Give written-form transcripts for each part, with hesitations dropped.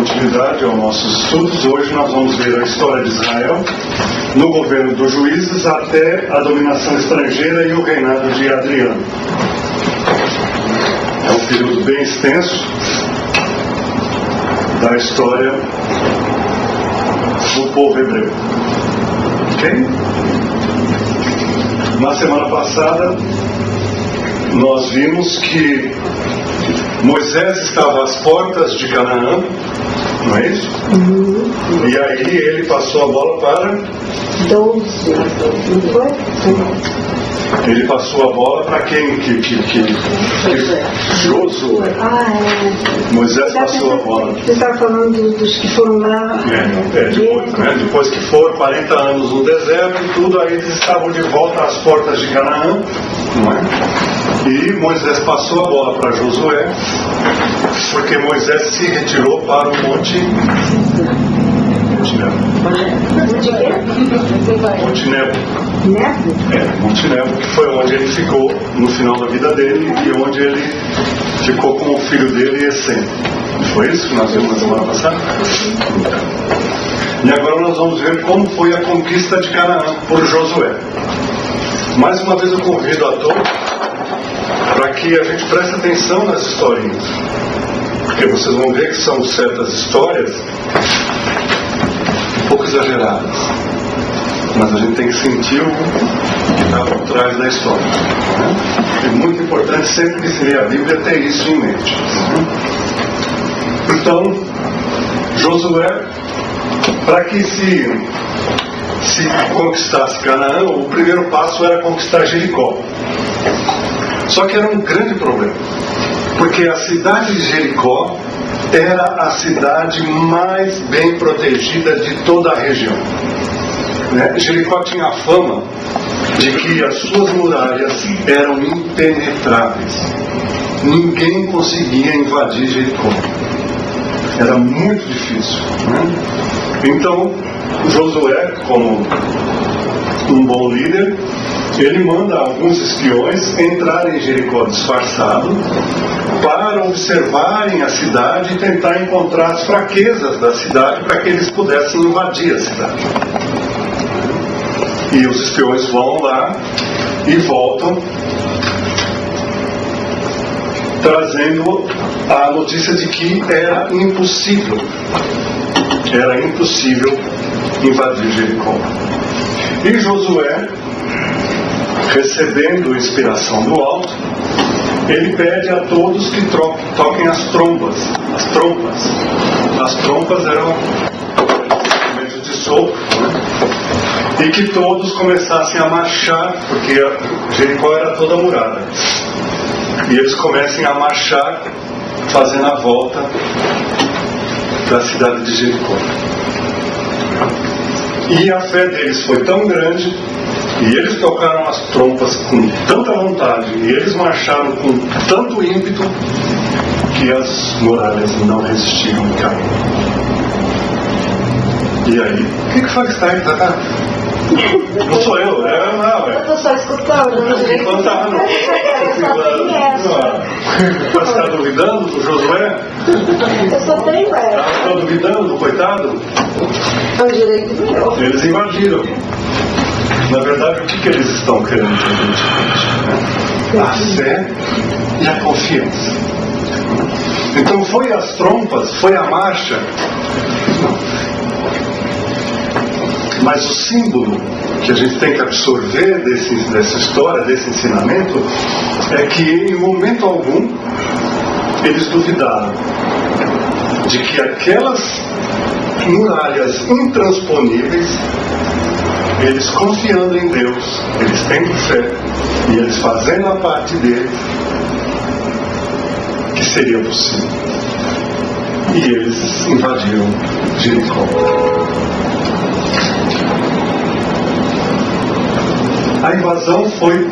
continuidade aos nossos estudos. Hoje nós vamos ver a história de Israel no governo dos juízes até a dominação estrangeira e o reinado de Adriano. É um período bem extenso da história do povo hebreu. Ok? Na semana passada nós vimos que Moisés estava às portas de Canaã, não é isso? E aí ele passou a bola para 12, não foi? Ele passou a bola para quem? Josué. Moisés passou a bola. Você estava falando dos que foram lá. Depois que foram 40 anos no deserto e tudo, aí eles estavam de volta às portas de Canaã, não é? E Moisés passou a bola para Josué, porque Moisés se retirou para o Monte Nebo. Monte Nebo. Monte Nebo, que foi onde ele ficou no final da vida dele e onde ele ficou com o filho dele, Essém. Foi isso que nós vimos na semana passada? E agora nós vamos ver como foi a conquista de Canaã por Josué. Mais uma vez eu convido a todos para que a gente preste atenção nas historinhas, porque vocês vão ver que são certas histórias um pouco exageradas, mas a gente tem que sentir o que está por trás da história, né? É muito importante sempre que se lê a Bíblia ter isso em mente. Então, Josué, para que se conquistasse Canaã, o primeiro passo era conquistar Jericó. Só que era um grande problema, porque a cidade de Jericó era a cidade mais bem protegida de toda a região, né? Jericó tinha a fama de que as suas muralhas eram impenetráveis. Ninguém conseguia invadir Jericó. Era muito difícil, né? Então, Josué, como um bom líder, ele manda alguns espiões entrarem em Jericó disfarçado para observarem a cidade e tentar encontrar as fraquezas da cidade para que eles pudessem invadir a cidade. E os espiões vão lá e voltam trazendo a notícia de que era impossível invadir Jericó. E Josué, recebendo inspiração do alto, ele pede a todos que toquem as trompas. As trompas eram instrumentos de sopro, né? E que todos começassem a marchar, porque Jericó era toda murada. E eles comecem a marchar, fazendo a volta da cidade de Jericó. E a fé deles foi tão grande, e eles tocaram as trompas com tanta vontade, e eles marcharam com tanto ímpeto, que as muralhas não resistiram e caíram. E aí, o que faz que está aí? Não sou eu, não. Eu estou só escutando. Você está duvidando do Josué? Eu só tenho ela. Está duvidando do coitado? É o direito meu. Eles invadiram. Na verdade, o que eles estão querendo que a gente veja? A fé e a confiança. Então foi as trompas, foi a marcha. Mas o símbolo que a gente tem que absorver dessa história, desse ensinamento, é que em momento algum eles duvidaram de que aquelas muralhas intransponíveis, eles confiando em Deus, eles tendo fé e eles fazendo a parte deles, que seria possível. E eles invadiram Jericó. A invasão foi,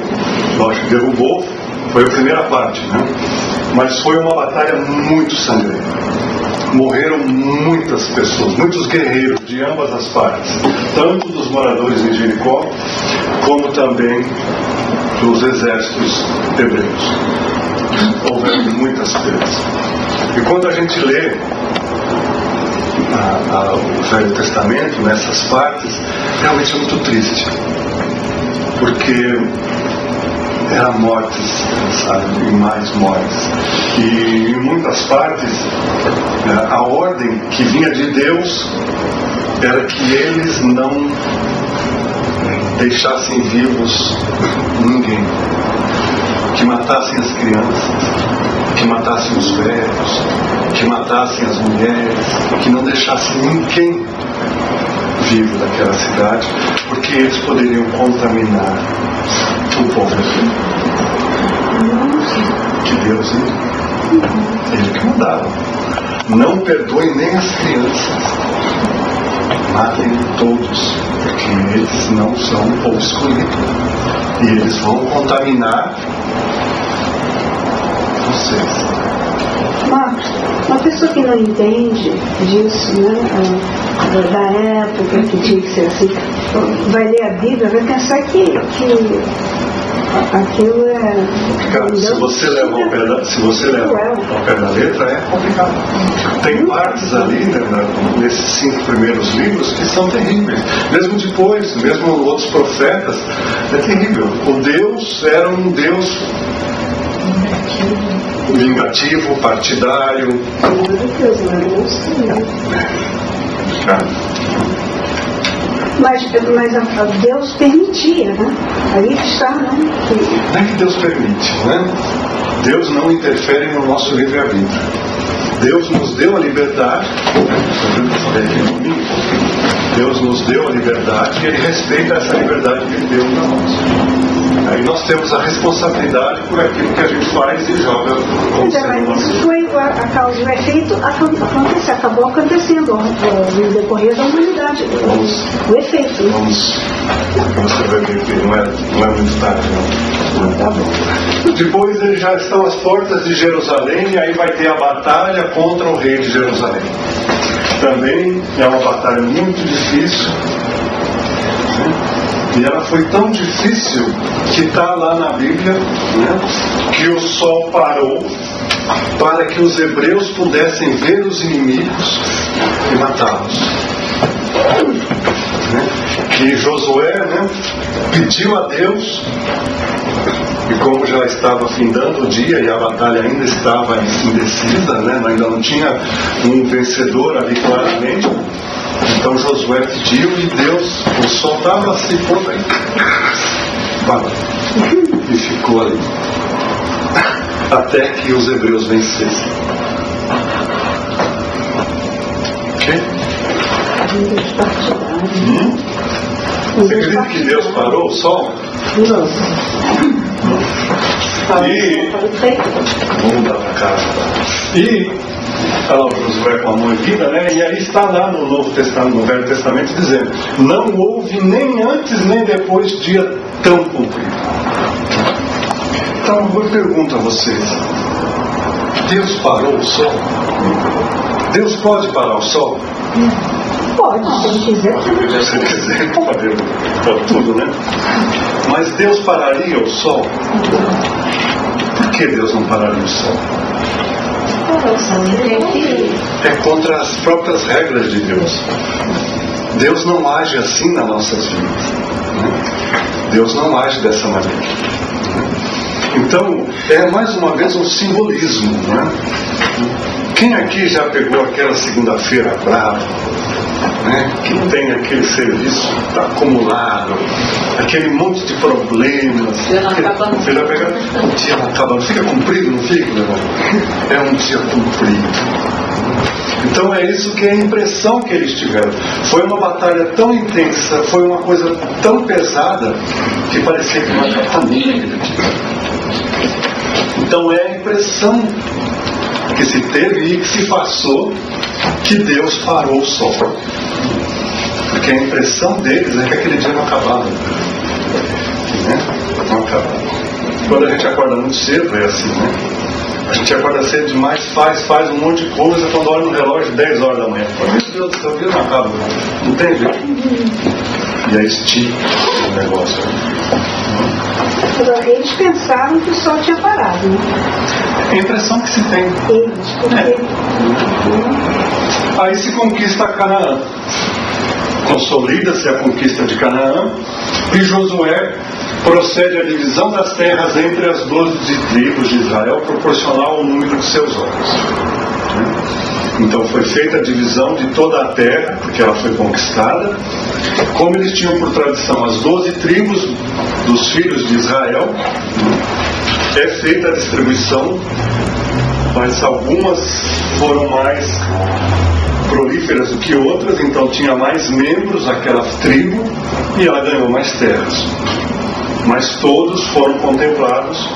lógico, derrubou, foi a primeira parte, né? Mas foi uma batalha muito sangrenta. Morreram muitas pessoas, muitos guerreiros de ambas as partes, tanto dos moradores em Jericó, como também dos exércitos hebreus. Houveram muitas perdas. E quando a gente lê o Velho Testamento, nessas partes, realmente é muito triste. Porque era mortes, sabe, e mais mortes. E em muitas partes, a ordem que vinha de Deus era que eles não deixassem vivos ninguém, que matassem as crianças, que matassem os velhos, que matassem as mulheres, que não deixassem ninguém vivo daquela cidade, porque eles poderiam contaminar o povo. Que Deus, ele que mandava. Não perdoem nem as crianças, matem todos, porque eles não são o povo escolhido e eles vão contaminar vocês. Marcos, uma pessoa que não entende disso, né, da época que tinha que ser assim, vai ler a Bíblia, vai pensar que aquilo é... Cara, se você leva ao pé da letra, é complicado. Tem partes ali, né, nesses 5 primeiros livros, que são terríveis. Mesmo depois, mesmo outros profetas, é terrível. O Deus era um Deus vingativo, partidário. Mas Deus permitia, né? Aí está, né? Não é que Deus permite, né? Deus não interfere no nosso livre-arbítrio. Deus nos deu a liberdade, Deus nos deu a liberdade e Ele respeita essa liberdade que Ele deu para nós. Aí nós temos a responsabilidade por aquilo que a gente faz e joga como ser humano. Isso foi a causa e o efeito, acabou acontecendo no decorrer da humanidade. O efeito. Você vai ver que não é muito tarde, não. Tá bom. Depois eles já estão às portas de Jerusalém e aí vai ter a batalha contra o rei de Jerusalém. Também é uma batalha muito difícil. E ela foi tão difícil que está lá na Bíblia, né, que o sol parou para que os hebreus pudessem ver os inimigos e matá-los. Né? Que Josué, né, pediu a Deus, e como já estava findando o dia e a batalha ainda estava indecisa, né, ainda não tinha um vencedor ali claramente, então Josué pediu e Deus, o sol estava se pondo aí, e ficou ali até que os hebreus vencessem. Ok? Você acredita que Deus parou o sol? Não. E vamos dar para casa. E está lá o Josué com a mão erguida, né? E aí está lá no Novo Testamento, no Velho Testamento, dizendo: não houve nem antes nem depois dia tão comprido. Então eu pergunto a vocês: Deus parou o sol? Deus pode parar o sol? Pode, se ele quiser. Se ele quiser, pode tudo, né? Mas Deus pararia o sol? Por que Deus não pararia o sol? É contra as próprias regras de Deus. Deus não age assim nas nossas vidas, né? Deus não age dessa maneira. Então, é mais uma vez um simbolismo, né? Quem aqui já pegou aquela segunda-feira brava, né, que tem aquele serviço acumulado, aquele monte de problemas, o dia não acaba, não fica comprido, não fica, né? É um dia comprido. Então é isso que é a impressão que eles tiveram. Foi uma batalha tão intensa, foi uma coisa tão pesada que parecia que não acabava nunca. Então é a impressão que se teve e que se passou que Deus parou o sol. Porque a impressão deles é que aquele dia não acabava. Né? Não acabava. Quando a gente acorda muito cedo é assim, né? A gente acorda cedo demais, faz um monte de coisa, quando olha no relógio, 10 horas da manhã. Meu Deus do céu, o dia não acaba. Não tem jeito. E aí estica o negócio. Eles pensavam que o sol tinha parado, né? É a impressão que se tem. Eles, porque... Aí se conquista Canaã. Consolida-se a conquista de Canaã e Josué procede à divisão das terras entre as 12 tribos de Israel, proporcional ao número de seus homens. Então foi feita a divisão de toda a terra, porque ela foi conquistada. Como eles tinham por tradição as 12 tribos dos filhos de Israel, é feita a distribuição, mas algumas foram mais prolíferas do que outras, então tinha mais membros aquela tribo e ela ganhou mais terras. Mas todos foram contemplados,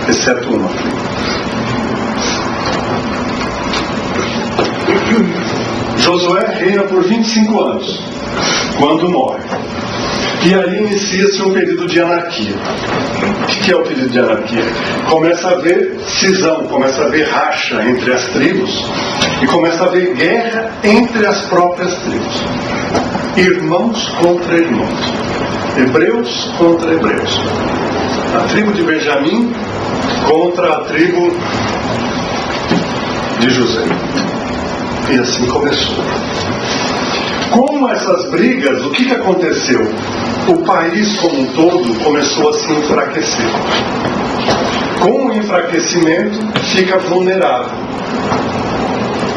exceto uma tribo. Josué reina por 25 anos, quando morre. E aí inicia-se um período de anarquia. O que é o período de anarquia? Começa a haver cisão, começa a haver racha entre as tribos e começa a haver guerra entre as próprias tribos. Irmãos contra irmãos. Hebreus contra hebreus. A tribo de Benjamim contra a tribo de José. E assim começou. Com essas brigas, o que aconteceu? O país como um todo começou a se enfraquecer. Com o enfraquecimento, fica vulnerável.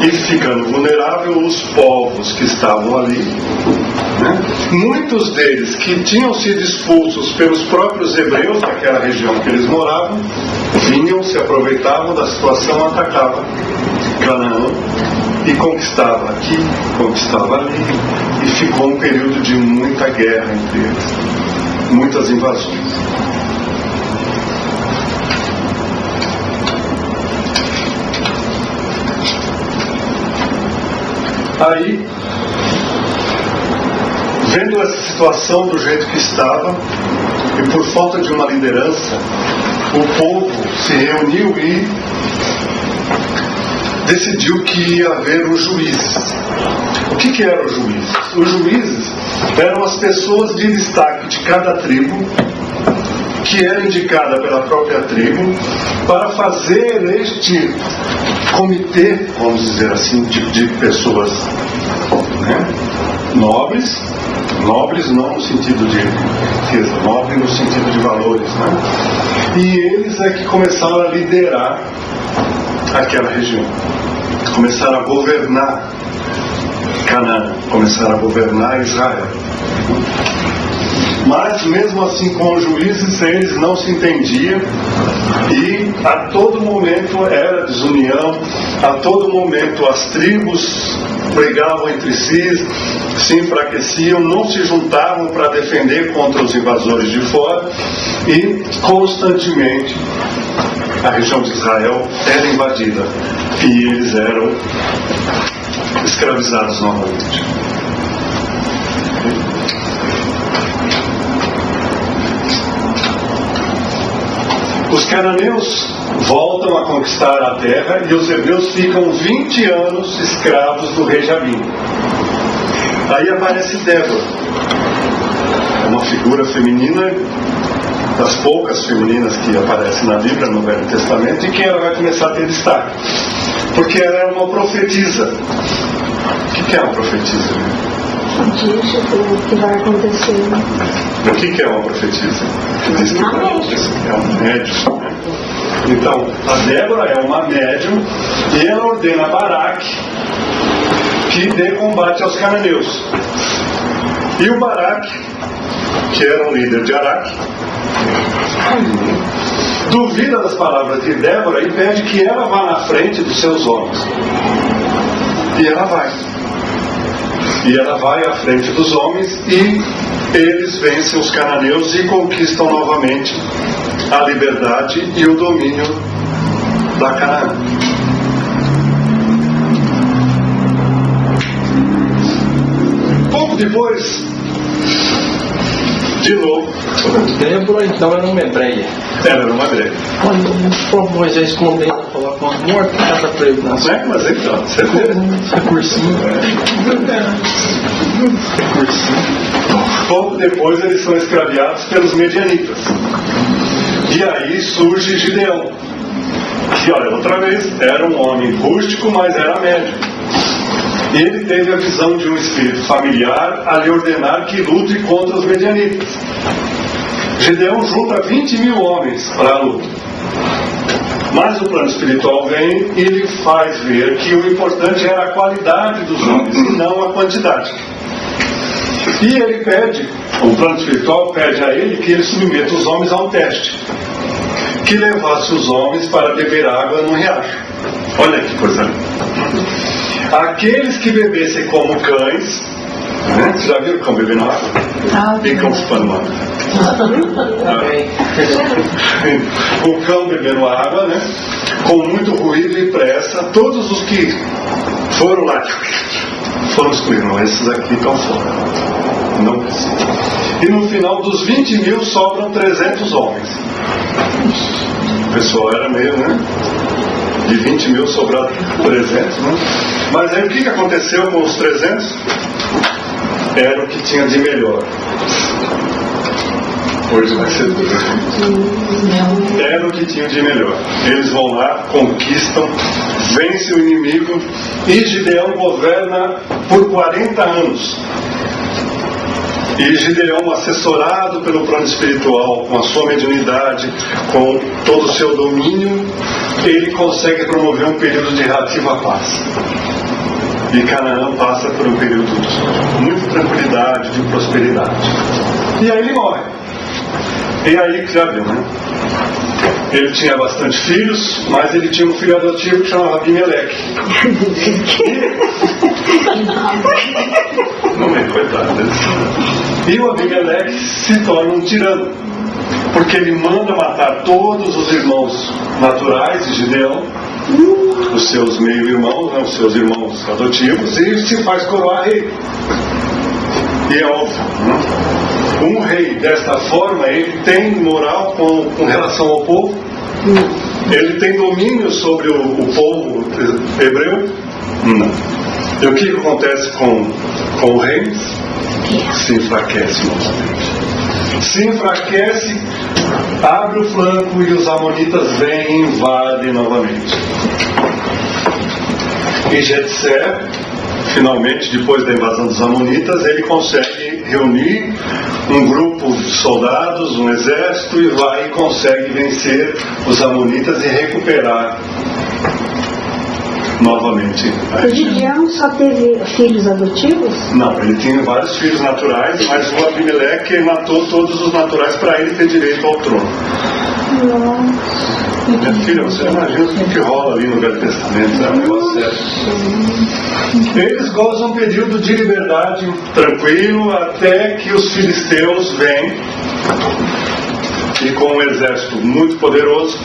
E ficando vulnerável, os povos que estavam ali, né? Muitos deles que tinham sido expulsos pelos próprios hebreus daquela região que eles moravam, vinham, se aproveitavam da situação, atacavam Canaã e conquistava aqui, conquistava ali, e ficou um período de muita guerra entre eles, muitas invasões. Aí, vendo essa situação do jeito que estava, e por falta de uma liderança, o povo se reuniu e decidiu que ia haver os juízes. O que eram os juízes? Os juízes eram as pessoas de destaque de cada tribo, que era indicada pela própria tribo, para fazer este comitê, vamos dizer assim, de pessoas, né? Nobres não no sentido de riqueza, nobre no sentido de valores, né? E eles é que começaram a liderar aquela região, começaram a governar Canaã, começaram a governar Israel. Mas mesmo assim, com os juízes, eles não se entendiam e a todo momento era desunião, a todo momento as tribos brigavam entre si, se enfraqueciam, não se juntavam para defender contra os invasores de fora e constantemente a região de Israel era invadida e eles eram escravizados novamente. Os cananeus voltam a conquistar a terra e os hebreus ficam 20 anos escravos do rei Jabim. Aí aparece Débora, uma figura feminina, das poucas femininas que aparecem na Bíblia, no Velho Testamento, e que ela vai começar a ter destaque, porque ela é uma profetisa. O que é uma profetisa? Diz o que vai acontecer. O que é uma profetisa? Diz que vai acontecer. É um médium, né? Então, a Débora é uma médium e ela ordena a Baraque que dê combate aos cananeus. E o Baraque, que era um líder de Araque, duvida das palavras de Débora e pede que ela vá na frente dos seus homens. E ela vai. E ela vai à frente dos homens e eles vencem os cananeus e conquistam novamente a liberdade e o domínio da Canaã. Pouco depois de De novo. Débora, então, era uma hebreia. Ela era uma hebreia. Quando Moisés condena a falar com a morte, cada peregrinação. Mas então, você vê? Recursinho. Pouco depois eles são escraviados pelos medianitas. E aí surge Gideão. Que, olha, outra vez, era um homem rústico, mas era médio. E ele teve a visão de um espírito familiar a lhe ordenar que lute contra os medianitas. Gideão junta 20.000 homens para a luta. Mas o plano espiritual vem e lhe faz ver que o importante era a qualidade dos homens e não a quantidade. E ele pede, o plano espiritual pede a ele que ele submeta os homens a um teste, que levasse os homens para beber água no riacho. Olha que coisa linda. Aqueles que bebessem como cães, né? Vocês já viram cão bebendo água? Ficam chupando água. O cão bebendo água, né? Com muito ruído e pressa. Todos os que foram lá foram excluídos. Não, esses aqui estão fora. Não precisa. E no final dos 20.000 sobram 300 homens. O pessoal era meio, né? De 20.000 sobraram 300, né? Mas aí o que aconteceu com os 300? Era o que tinha de melhor. Hoje vai ser duro. Era o que tinha de melhor. Eles vão lá, conquistam, vencem o inimigo, e Gideão governa por 40 anos. E Gideão, assessorado pelo plano espiritual, com a sua mediunidade, com todo o seu domínio, ele consegue promover um período de relativa paz. E Canaã passa por um período de muita tranquilidade, de prosperidade. E aí ele morre. E aí, já viu, né? Ele tinha bastante filhos, mas ele tinha um filho adotivo que chamava Abimeleque. Não é, coitado dele. E o Abimeleque se torna um tirano, porque ele manda matar todos os irmãos naturais de Gideão, os seus meio-irmãos, né, os seus irmãos adotivos, e se faz coroar rei. E é óbvio, né? Um rei desta forma, ele tem moral com relação ao povo, ele tem domínio sobre o povo hebreu? Não. E o que acontece com o rei? Se enfraquece novamente. Se enfraquece, abre o flanco e os amonitas vêm e invadem novamente. E Jetsé, finalmente, depois da invasão dos amonitas, ele consegue reunir um grupo de soldados, um exército, e vai e consegue vencer os amonitas e recuperar novamente. O Gideão só teve filhos adotivos? Não, ele tinha vários filhos naturais, mas o Abimeleque matou todos os naturais para ele ter direito ao trono. Nossa. Minha filha, você imagina o que rola ali no Velho Testamento, é um negócio sério. Eles gozam um período de liberdade tranquilo até que os filisteus vêm e, com um exército muito poderoso,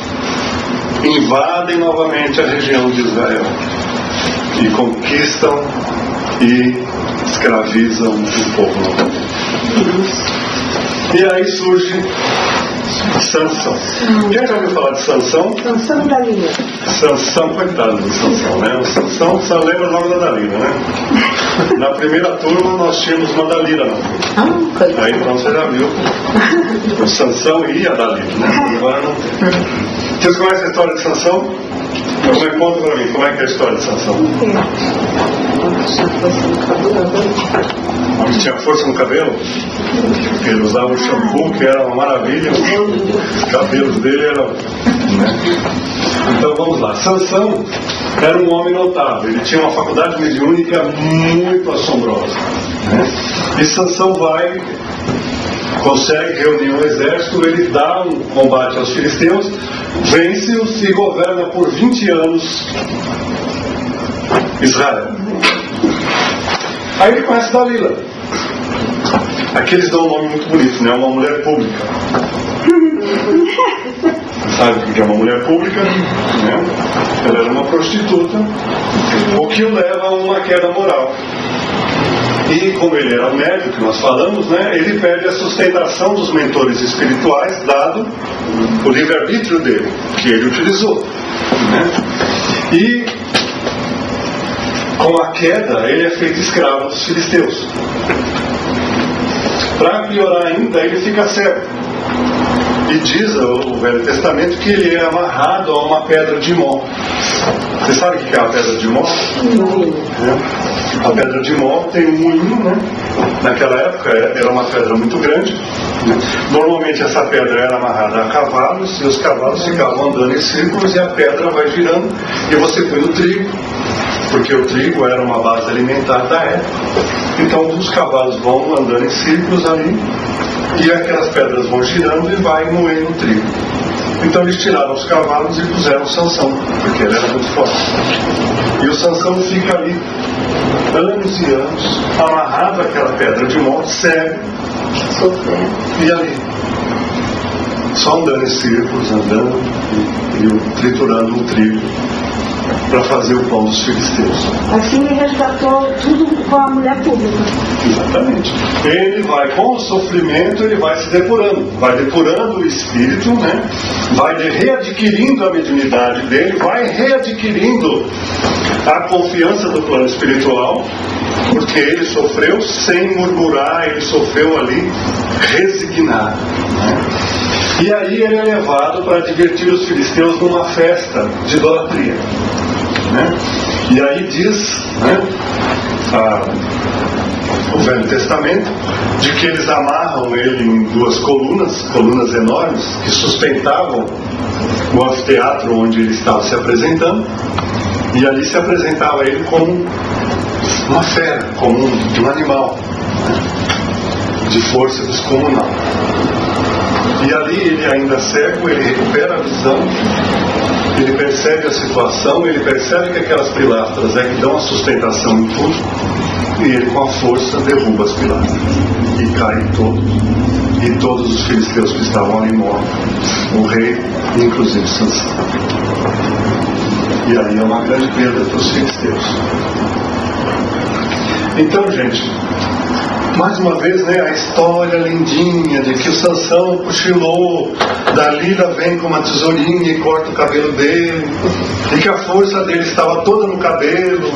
invadem novamente a região de Israel e conquistam e escravizam o povo novamente. E aí surge Sansão. Quem já ouviu falar de Sansão? Sansão da Dalila. Sansão, coitado do Sansão, né? O Sansão só lembra o nome da Dalila, né? Na primeira turma nós tínhamos uma Dalila na turma. Aí então você já viu o Sansão e a Dalila, né? Agora não tem. Vocês conhecem a história de Sansão? Conta pra mim, como é que é a história de Sansão? Ele tinha força no cabelo? Ele usava o shampoo, que era uma maravilha. Os cabelos dele eram... né? Então vamos lá. Sansão era um homem notável. Ele tinha uma faculdade mediúnica muito assombrosa, né? E Sansão consegue reunir um exército, ele dá um combate aos filisteus, vence-os e governa por 20 anos Israel. Aí ele conhece Dalila. Aqui eles dão um nome muito bonito, né? Uma mulher pública. Sabe o que é uma mulher pública? Né? Ela era uma prostituta, o que o leva a uma queda moral. E como ele era médio, que nós falamos, né, ele perde a sustentação dos mentores espirituais, dado o livre-arbítrio dele, que ele utilizou, né? E com a queda, ele é feito escravo dos filisteus. Para piorar ainda, ele fica cego. E diz o Velho Testamento que ele é amarrado a uma pedra de Mó. Você sabe o que é a pedra de Mó? A pedra de Mó tem um moinho, né? Naquela época era uma pedra muito grande, né? Normalmente essa pedra era amarrada a cavalos, e os cavalos ficavam andando em círculos e a pedra vai girando e você põe o trigo, porque o trigo era uma base alimentar da época. Então os cavalos vão andando em círculos ali e aquelas pedras vão girando e vai moendo o trigo. Então eles tiraram os cavalos e puseram Sansão, porque ele era muito forte. E o Sansão fica ali anos e anos, amarrado àquela pedra de Mó, cego, sofrendo. E ali, só andando em círculos, andando e triturando o trigo para fazer o pão dos filisteus. Assim ele resgatou tudo com a mulher pública. Exatamente. Ele vai, com o sofrimento, ele vai se depurando. Vai depurando o espírito, né? Vai readquirindo a mediunidade dele, vai readquirindo a confiança do plano espiritual, porque ele sofreu sem murmurar, ele sofreu ali resignado, né? E aí ele é levado para divertir os filisteus numa festa de idolatria, né? E aí diz, né, o Velho Testamento, de que eles amarram ele em duas colunas enormes, que sustentavam o anfiteatro onde ele estava se apresentando, e ali se apresentava ele como uma fera, como um animal, né, de força descomunal. E ali ele ainda cego, ele recupera a visão, ele percebe a situação, ele percebe que aquelas pilastras é que dão a sustentação em tudo, e ele com a força derruba as pilastras e caem todos, e todos os filisteus que estavam ali morrem, o rei, inclusive Sansão. E aí é uma grande perda para os filisteus. Então, gente, mais uma vez, né, a história lindinha de que o Sansão cochilou, Dalila vem com uma tesourinha e corta o cabelo dele, e que a força dele estava toda no cabelo,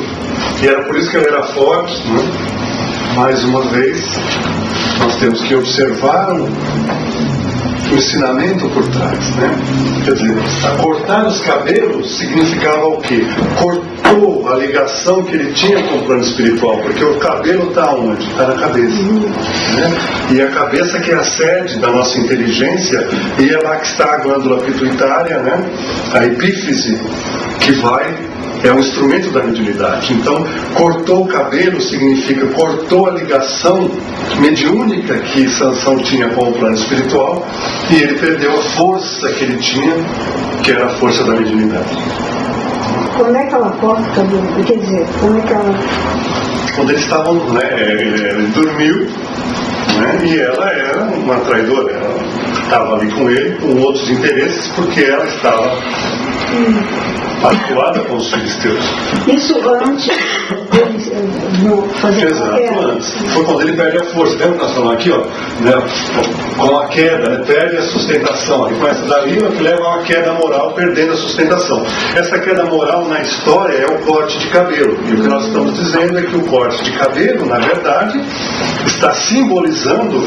e era por isso que ele era forte, né? Mais uma vez, nós temos que observar o ensinamento por trás, né? Quer dizer, cortar os cabelos significava o quê? Cortou a ligação que ele tinha com o plano espiritual, porque o cabelo está onde? Está na cabeça, né? E a cabeça que é a sede da nossa inteligência, e é lá que está a glândula pituitária, né? A epífise, que é um instrumento da mediunidade. Então, cortou o cabelo significa cortou a ligação mediúnica que Sansão tinha com o plano espiritual, e ele perdeu a força que ele tinha, que era a força da mediunidade. Como é que ela corta o cabelo? Quer dizer, como é que ela... Quando eles estavam, né, ele dormiu, né, e ela era uma traidora, ela estava ali com ele, com outros interesses, porque ela estava atuada com os filisteus. Isso antes deles não fazer. Exato, antes. Foi quando ele perde a força. Lembra que nós falamos aqui, ó, né, com a queda, né, perde a sustentação. Aí começa a Dalila, que leva a uma queda moral, perdendo a sustentação. Essa queda moral na história é o corte de cabelo. E o que nós estamos dizendo é que o corte de cabelo, na verdade, está simbolizando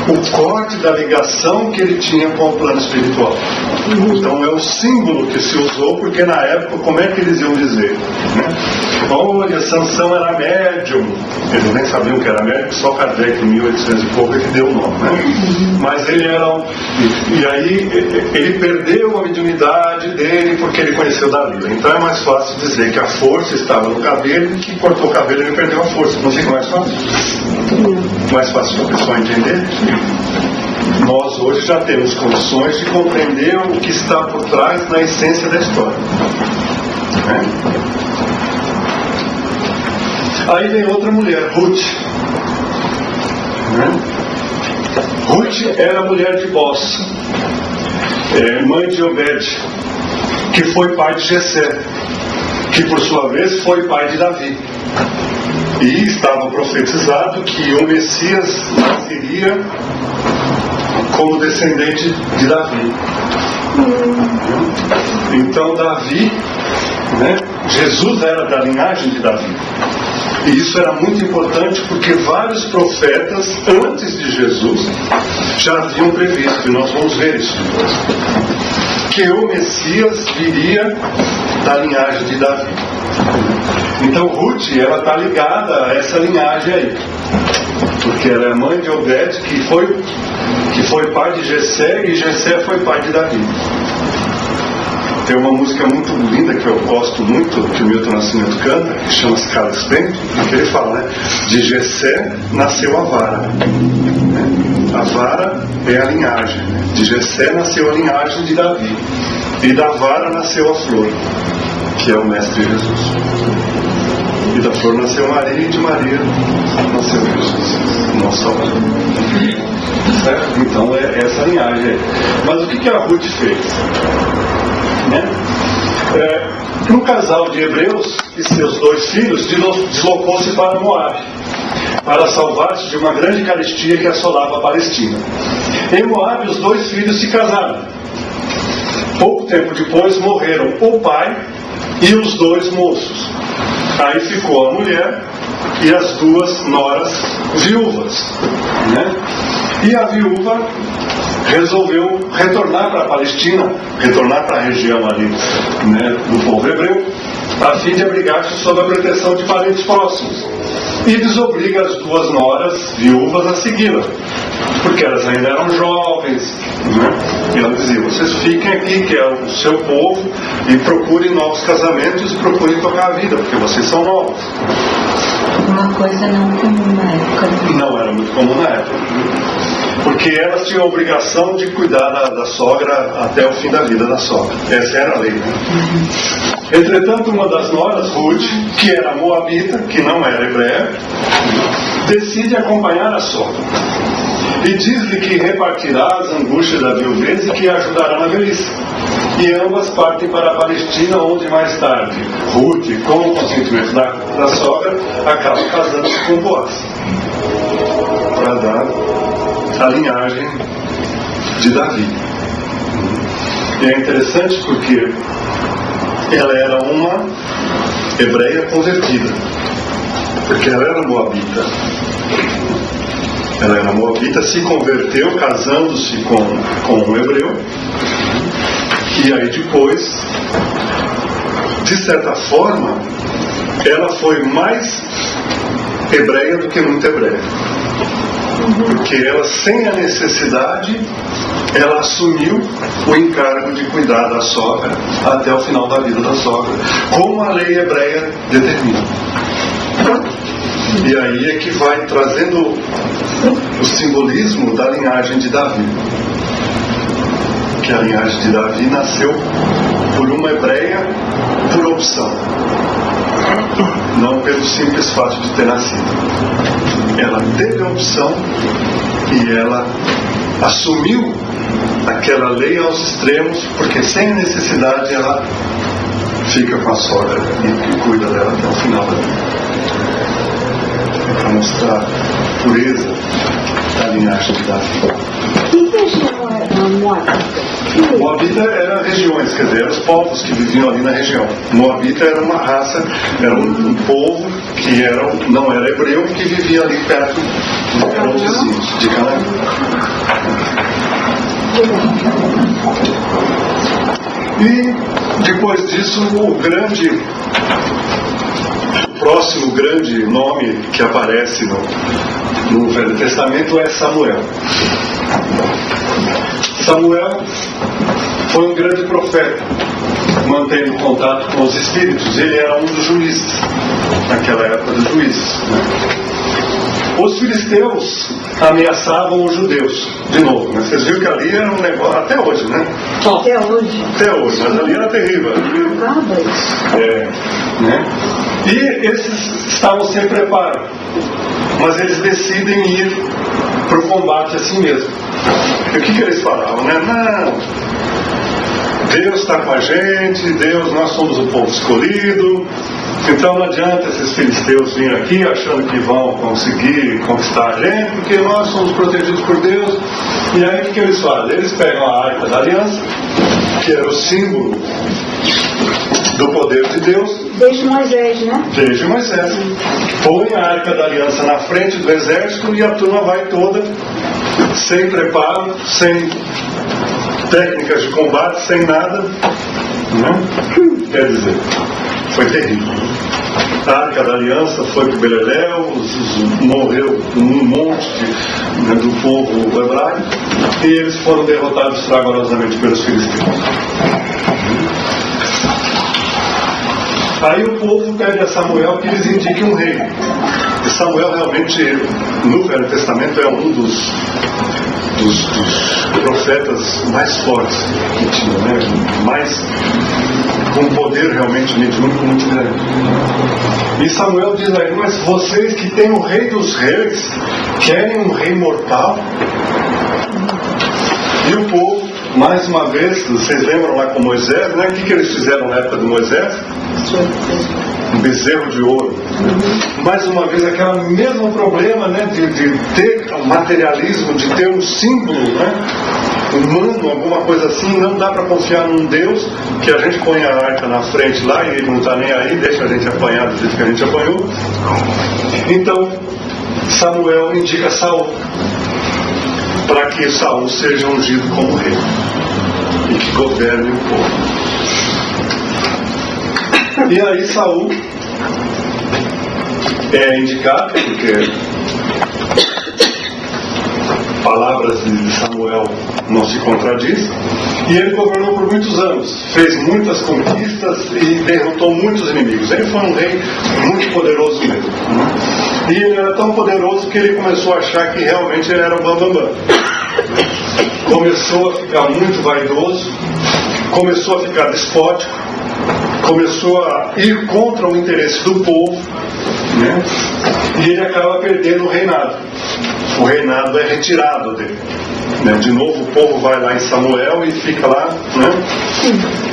o corte da ligação que ele tinha com o plano espiritual. Então é um símbolo que se usou, porque na época, como é que eles iam dizer, né? Olha, Sansão era médium. Eles nem sabiam que era médium, só Kardec em 1800 e pouco é que deu o nome, né? Mas ele era e aí ele perdeu a mediunidade dele porque ele conheceu Dalila. Então é mais fácil dizer que a força estava no cabelo, e que cortou o cabelo e ele perdeu a força. Não fica mais fácil? Mais fácil para a pessoa entender? Nós hoje já temos condições de compreender o que está por trás na essência da história, né? Aí vem outra mulher, Ruth, né? Ruth era mulher de Boz, mãe de Obed, que foi pai de Jessé, que por sua vez foi pai de Davi. E estava profetizado que o Messias nasceria como descendente de Davi. Então Davi, né, Jesus era da linhagem de Davi. E isso era muito importante porque vários profetas antes de Jesus já haviam previsto, e nós vamos ver isso depois, que o Messias viria da linhagem de Davi. Então Ruth, ela está ligada a essa linhagem aí, porque ela é mãe de Obed, que foi pai de Jessé, e Jessé foi pai de Davi. Tem uma música muito linda que eu gosto muito, que o Milton Nascimento canta, que chama-se Carlos Bento, que ele fala, né? De Jessé nasceu a vara. A vara é a linhagem. De Jessé nasceu a linhagem de Davi. E da vara nasceu a flor, que é o Mestre Jesus. E da flor nasceu Maria, e de Maria nasceu Jesus, nosso Salvador. Certo? Então é essa linhagem aí. Mas o que a Ruth fez? Um casal de hebreus e seus 2 filhos deslocou-se para Moabe, para salvar-se de uma grande carestia que assolava a Palestina. Em Moabe, os 2 filhos se casaram. Pouco tempo depois morreram o pai e os 2 moços. Aí ficou a mulher e as 2 noras viúvas, né? E a viúva resolveu retornar para a Palestina, retornar para a região ali, né, do povo hebreu, a fim de abrigar-se sob a proteção de parentes próximos. E desobriga as 2 noras viúvas a segui-la, porque elas ainda eram jovens, né? E ela dizia: vocês fiquem aqui, que é o seu povo, e procurem novos casamentos e procurem tocar a vida, porque vocês são novos. Uma coisa não comum na época. Não era muito comum na época, porque elas tinham a obrigação de cuidar da sogra até o fim da vida da sogra. Essa era a lei, né? Entretanto, uma das noras, Ruth, que era moabita, que não era hebreia, decide acompanhar a sogra. E diz-lhe que repartirá as angústias da viuvez e que a ajudará na velhice. E ambas partem para a Palestina, onde mais tarde Ruth, com o consentimento da sogra, acaba casando-se com Boaz, para dar a linhagem de Davi. E é interessante porque ela era uma hebreia convertida, porque ela era moabita. Ela era moabita, se converteu casando-se com um hebreu, e aí depois, de certa forma, ela foi mais hebreia do que muito hebreia, porque ela, sem a necessidade, ela assumiu o encargo de cuidar da sogra até o final da vida da sogra, como a lei hebreia determina. E aí é que vai trazendo o simbolismo da linhagem de Davi, que a linhagem de Davi nasceu por uma hebreia por opção, não pelo simples fato de ter nascido. Ela teve a opção e ela assumiu aquela lei aos extremos, porque sem necessidade ela fica com a sogra e cuida dela até o final da vida, para mostrar a pureza da linhagem de Davi. E que região era Moabita? Moabita eram regiões, quer dizer, eram os povos que viviam ali na região. Moabita era uma raça, era um povo que não era hebreu, que vivia ali perto, eram os vizinhos de Canaã. E depois disso, o próximo grande nome que aparece no Velho Testamento é Samuel. Samuel foi um grande profeta, mantendo contato com os espíritos. Ele era um dos juízes, naquela época dos juízes, né? Os filisteus ameaçavam os judeus, de novo, né? Vocês viram que ali era um negócio, até hoje, né? Até hoje. Até hoje, mas ali era terrível. Acaba isso. Né? E esses estavam sem preparo, mas eles decidem ir para o combate assim mesmo. E o que eles falavam, né? Deus está com a gente, nós somos o povo escolhido, então não adianta esses filisteus virem aqui achando que vão conseguir conquistar a gente, porque nós somos protegidos por Deus. E aí o que eles fazem? Eles pegam a Arca da Aliança, que era o símbolo do poder de Deus. Desde Moisés, né? Desde Moisés. Põe a Arca da Aliança na frente do exército e a turma vai toda sem preparo, sem técnicas de combate, sem nada, né? Quer dizer, foi terrível. A Arca da Aliança foi para o Beleléu, morreu um monte do povo hebraico e eles foram derrotados fragorosamente pelos filisteus. Aí o povo pede a Samuel que eles indiquem um rei. E Samuel realmente, no Velho Testamento, é um dos profetas mais fortes que tinha, né? Mais com um poder realmente mediúnico muito grande. E Samuel diz aí, mas vocês que têm o rei dos reis querem um rei mortal? E o povo, mais uma vez, vocês lembram lá com Moisés, né? O que eles fizeram na época de Moisés? Um bezerro de ouro. Mais uma vez aquele mesmo problema, né, de ter materialismo, de ter um símbolo, né, humano, alguma coisa assim. Não dá para confiar num Deus que a gente põe a arca na frente lá e ele não está nem aí, deixa a gente apanhar do jeito que a gente apanhou. Então Samuel indica Saul para que Saul seja ungido como rei e que governe o povo. E aí Saul é indicado, porque palavras de Samuel não se contradiz, e ele governou por muitos anos, fez muitas conquistas e derrotou muitos inimigos. Ele foi um rei muito poderoso mesmo, né? E ele era tão poderoso que ele começou a achar que realmente ele era o bambambam. Começou a ficar muito vaidoso, começou a ficar despótico, começou a ir contra o interesse do povo, né? E ele acaba perdendo o reinado. O reinado é retirado dele, né? De novo o povo vai lá em Samuel e fica lá, né?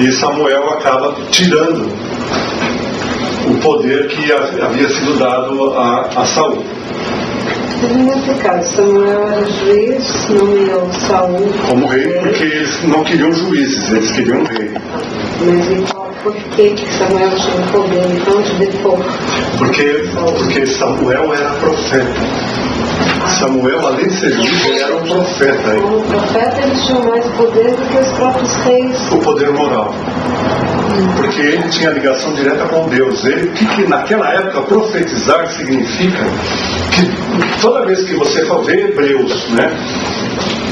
E Samuel acaba tirando o poder que havia sido dado a Saul. Nesse caso, Samuel era juiz, nomeou Saul como rei, porque eles não queriam juízes, eles queriam um rei. Mas então, por que Samuel tinha poder então de depor? Porque Samuel era profeta. Samuel, além de ser juiz, ele era um profeta. Como profeta, ele tinha mais poder do que os próprios reis. O poder moral. Porque ele tinha ligação direta com Deus. Ele, que naquela época profetizar significa que toda vez que você for ver Hebreus, né,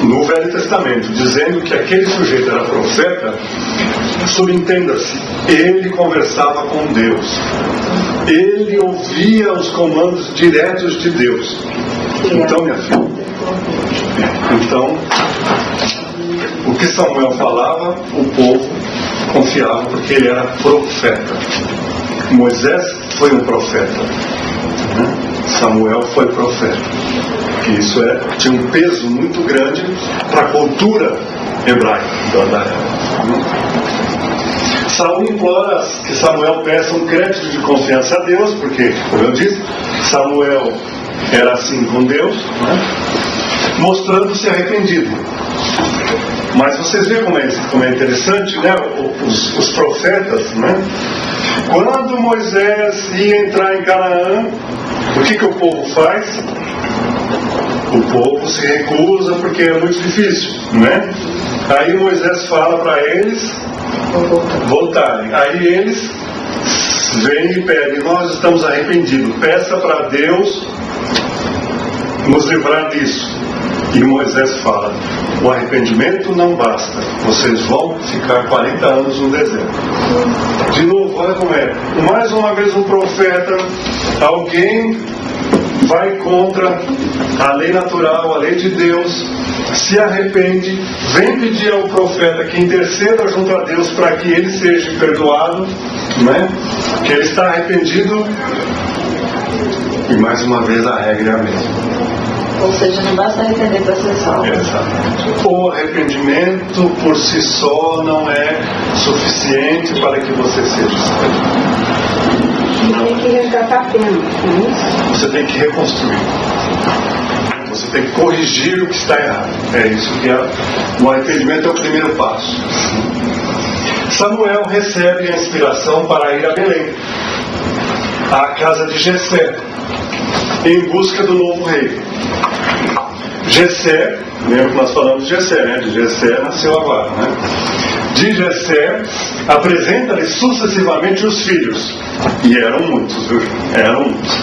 no Velho Testamento, dizendo que aquele sujeito era profeta, subentenda-se, ele conversava com Deus, ele ouvia os comandos diretos de Deus. Então, minha filha, então o que Samuel falava, o povo confiava, porque ele era profeta. Moisés foi um profeta, né? Samuel foi profeta, que isso tinha um peso muito grande para a cultura hebraica da época. Saul implora que Samuel peça um crédito de confiança a Deus, porque, como eu disse, Samuel era assim com Deus, né? Mostrando-se arrependido. Mas vocês veem como é interessante, né? Os profetas, né? Quando Moisés ia entrar em Canaã, o que o povo faz? O povo se recusa porque é muito difícil, né? Aí Moisés fala para eles voltarem. Aí eles vêm e pedem: nós estamos arrependidos, peça para Deus nos livrar disso. E Moisés fala: o arrependimento não basta, vocês vão ficar 40 anos no deserto. De novo, olha como é. Mais uma vez um profeta, alguém vai contra a lei natural, a lei de Deus, se arrepende, vem pedir ao profeta que interceda junto a Deus para que ele seja perdoado, né? Que ele está arrependido. E mais uma vez a regra é a mesma. Ou seja, não basta arrepender para ser salvo. Exatamente. O arrependimento por si só não é suficiente para que você seja salvo. Tem que resgatar a pena, não é isso? Você tem que reconstruir. Você tem que corrigir o que está errado. É isso que é. O arrependimento é o primeiro passo. Samuel recebe a inspiração para ir a Belém, à casa de Jessé, em busca do novo rei. Jessé, lembra que nós falamos de Jessé, né? De Jessé nasceu agora, né? De Jessé apresenta-lhe sucessivamente os filhos, e eram muitos, viu? Eram muitos.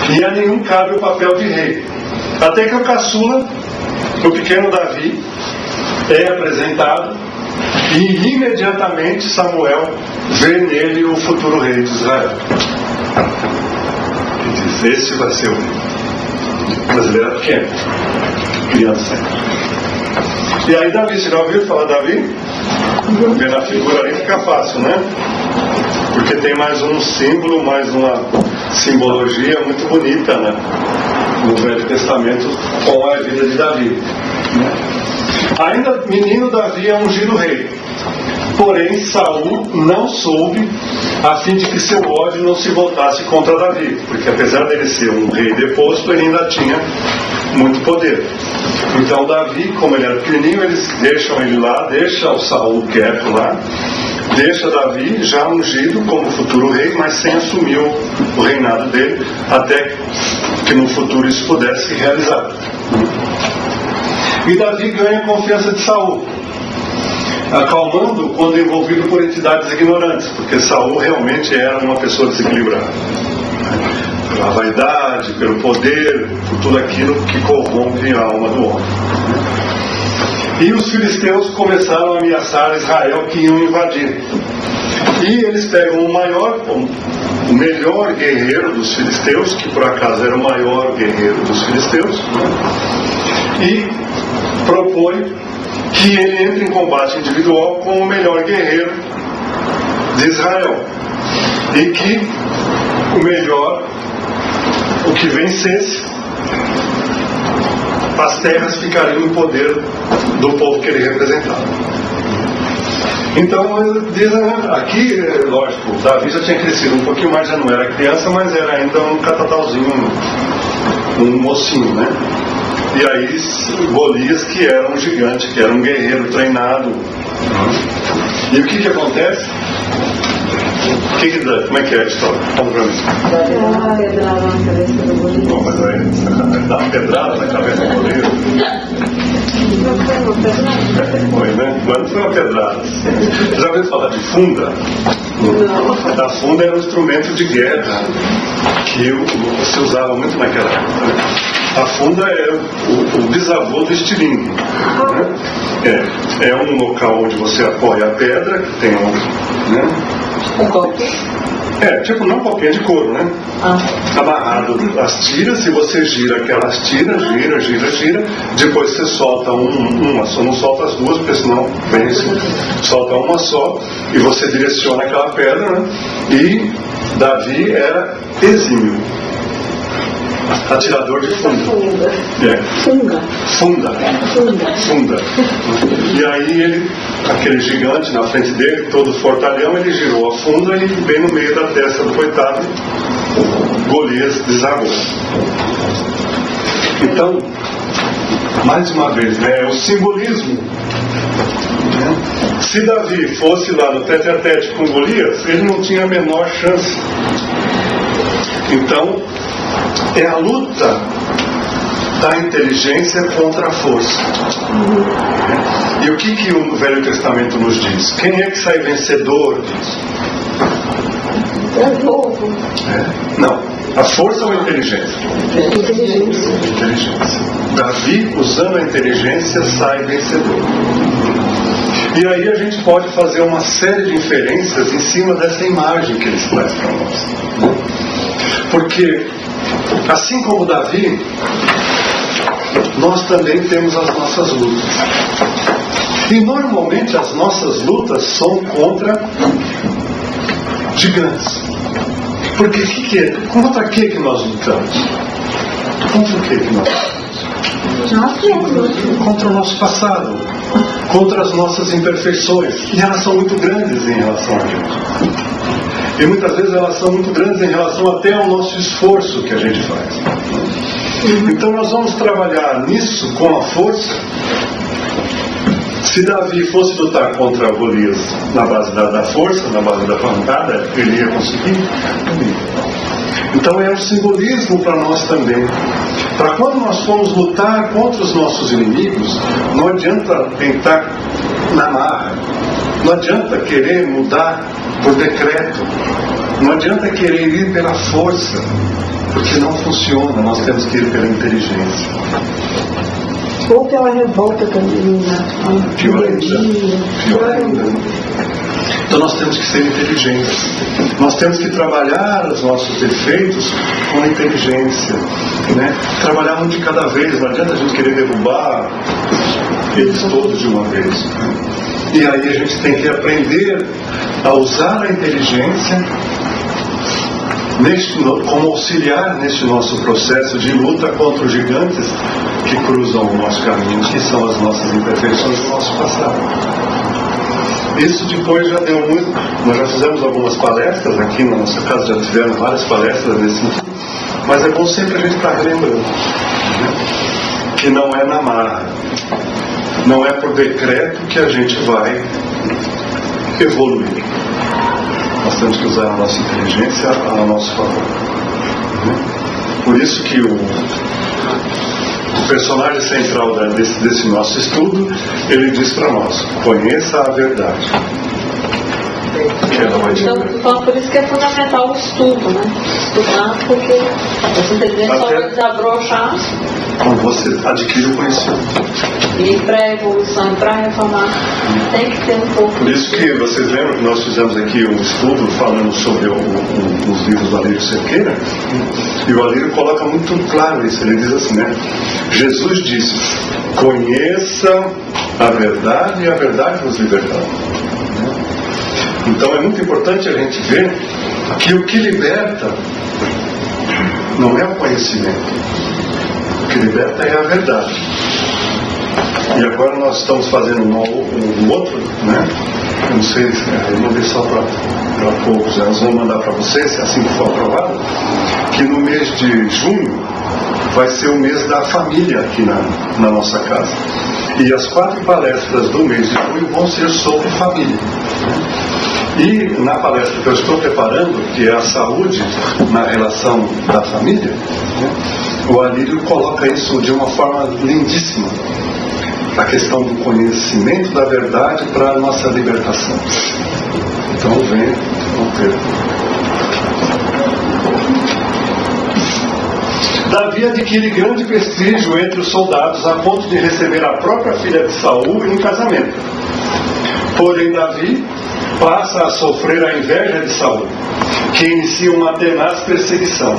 E a nenhum cabe o papel de rei, até que o caçula, o pequeno Davi, é apresentado, e imediatamente Samuel vê nele o futuro rei de Israel. E diz: esse vai ser o rei. Mas ele era pequeno, criança. E aí Davi, você já ouviu falar de Davi? Ver na figura ali fica fácil, né? Porque tem mais um símbolo, mais uma simbologia muito bonita, né? No Velho Testamento com a vida de Davi, né? Ainda menino, Davi é ungido rei. Porém Saul não soube, a fim de que seu ódio não se voltasse contra Davi, porque apesar dele ser um rei deposto, ele ainda tinha muito poder. Então Davi, como ele era pequenininho, eles deixam ele lá, deixa o Saul quieto lá, deixa Davi já ungido como futuro rei, mas sem assumir o reinado dele, até que no futuro isso pudesse se realizar. E Davi ganha a confiança de Saul, acalmando quando envolvido por entidades ignorantes, porque Saul realmente era uma pessoa desequilibrada, pela vaidade, pelo poder, por tudo aquilo que corrompe a alma do homem. E os filisteus começaram a ameaçar Israel, que iam invadir. E eles pegam o melhor guerreiro dos filisteus, que por acaso era o maior guerreiro dos filisteus, e propõe que ele entre em combate individual com o melhor guerreiro de Israel, e que o que vencesse, as terras ficariam em poder do povo que ele representava. Então, diz, aqui, lógico, Davi já tinha crescido um pouquinho mais, já não era criança, mas era ainda um catatauzinho, um mocinho, né? E aí Golias, que era um gigante, que era um guerreiro treinado. E o que acontece? Como é que é a história? Conta pra mim. Pedrada na cabeça do goleiro. Bom, mas aí dá uma pedrada na cabeça do goleiro. Foi, né? Quando foi uma pedrada? Já ouviu falar de funda? Não. A funda era um instrumento de guerra que se usava muito naquela época, né? A funda é o bisavô do estilingue, né? É um local onde você apoia a pedra, que tem um golpe. Tipo não qualquer de couro, né? Amarrado as tiras, e você gira aquelas tiras, gira, depois você solta uma só, não solta as duas, porque senão vence, solta uma só, e você direciona aquela pedra, né? E Davi era exímio atirador de funda. Funda. E aí aquele gigante na frente dele, todo fortalhão, ele girou a funda e bem no meio da testa do coitado, Golias desagou. Então, mais uma vez, o simbolismo. Se Davi fosse lá no tete-a-tete com Golias, ele não tinha a menor chance. Então, é a luta da inteligência contra a força. E o que o Velho Testamento nos diz? Quem é que sai vencedor disso? É o povo. Não, a força ou a inteligência? Inteligência. Davi, usando a inteligência, sai vencedor. E aí a gente pode fazer uma série de inferências em cima dessa imagem que eles trazem para nós. Porque, assim como Davi, nós também temos as nossas lutas. E normalmente as nossas lutas são contra gigantes. Porque contra que nós lutamos? Contra o que nós lutamos? Nós mesmos. Contra o nosso passado, contra as nossas imperfeições. E elas são muito grandes em relação a Deus. E muitas vezes elas são muito grandes em relação até ao nosso esforço que a gente faz. Então nós vamos trabalhar nisso com a força. Se Davi fosse lutar contra Golias na base da força, na base da pancada, ele ia conseguir. Então é um simbolismo para nós também. Para quando nós formos lutar contra os nossos inimigos, não adianta tentar na marra. Não adianta querer mudar por decreto. Não adianta querer ir pela força, porque não funciona. Nós temos que ir pela inteligência. Ou pela revolta também, Pior ainda. Então nós temos que ser inteligentes. Nós temos que trabalhar os nossos defeitos com inteligência, né? Trabalhar um de cada vez. Não adianta a gente querer derrubar eles todos de uma vez. E aí a gente tem que aprender a usar a inteligência como auxiliar neste nosso processo de luta contra os gigantes que cruzam o nosso caminho, que são as nossas imperfeições do nosso passado. Isso depois já deu muito. Nós já fizemos algumas palestras aqui na nossa casa, já tivemos várias palestras nesse sentido, mas é bom sempre a gente estar relembrando, né? Que não é na marra, não é por decreto que a gente vai evoluir. Nós temos que usar a nossa inteligência a nosso favor, né? Por isso que o personagem central desse nosso estudo, ele diz para nós: conheça a verdade. Então, por isso que é fundamental o estudo, né? Estudar, porque essa inteligência só vai desabrochar quando você adquire o conhecimento. E para a evolução e para a reformar, tem que ter um pouco. Por isso que vocês lembram que nós fizemos aqui um estudo falando sobre os livros do Alírio Cerqueira, e o Alírio coloca muito claro isso. Ele diz assim, né? Jesus disse: conheça a verdade e a verdade vos libertará. Então é muito importante a gente ver que o que liberta não é o conhecimento. O que liberta é a verdade. E agora nós estamos fazendo um outro, né? Eu não sei, eu mandei só para poucos, nós vamos mandar para vocês, assim que for aprovado, que no mês de junho vai ser o mês da família aqui na nossa casa. E as 4 palestras do mês de junho vão ser sobre família. E na palestra que eu estou preparando, que é a saúde na relação da família, né, o Alírio coloca isso de uma forma lindíssima. A questão do conhecimento da verdade para a nossa libertação. Então vem, vamos ver. Davi adquire grande prestígio entre os soldados a ponto de receber a própria filha de Saul em casamento. Porém Davi passa a sofrer a inveja de Saul, que inicia uma tenaz perseguição.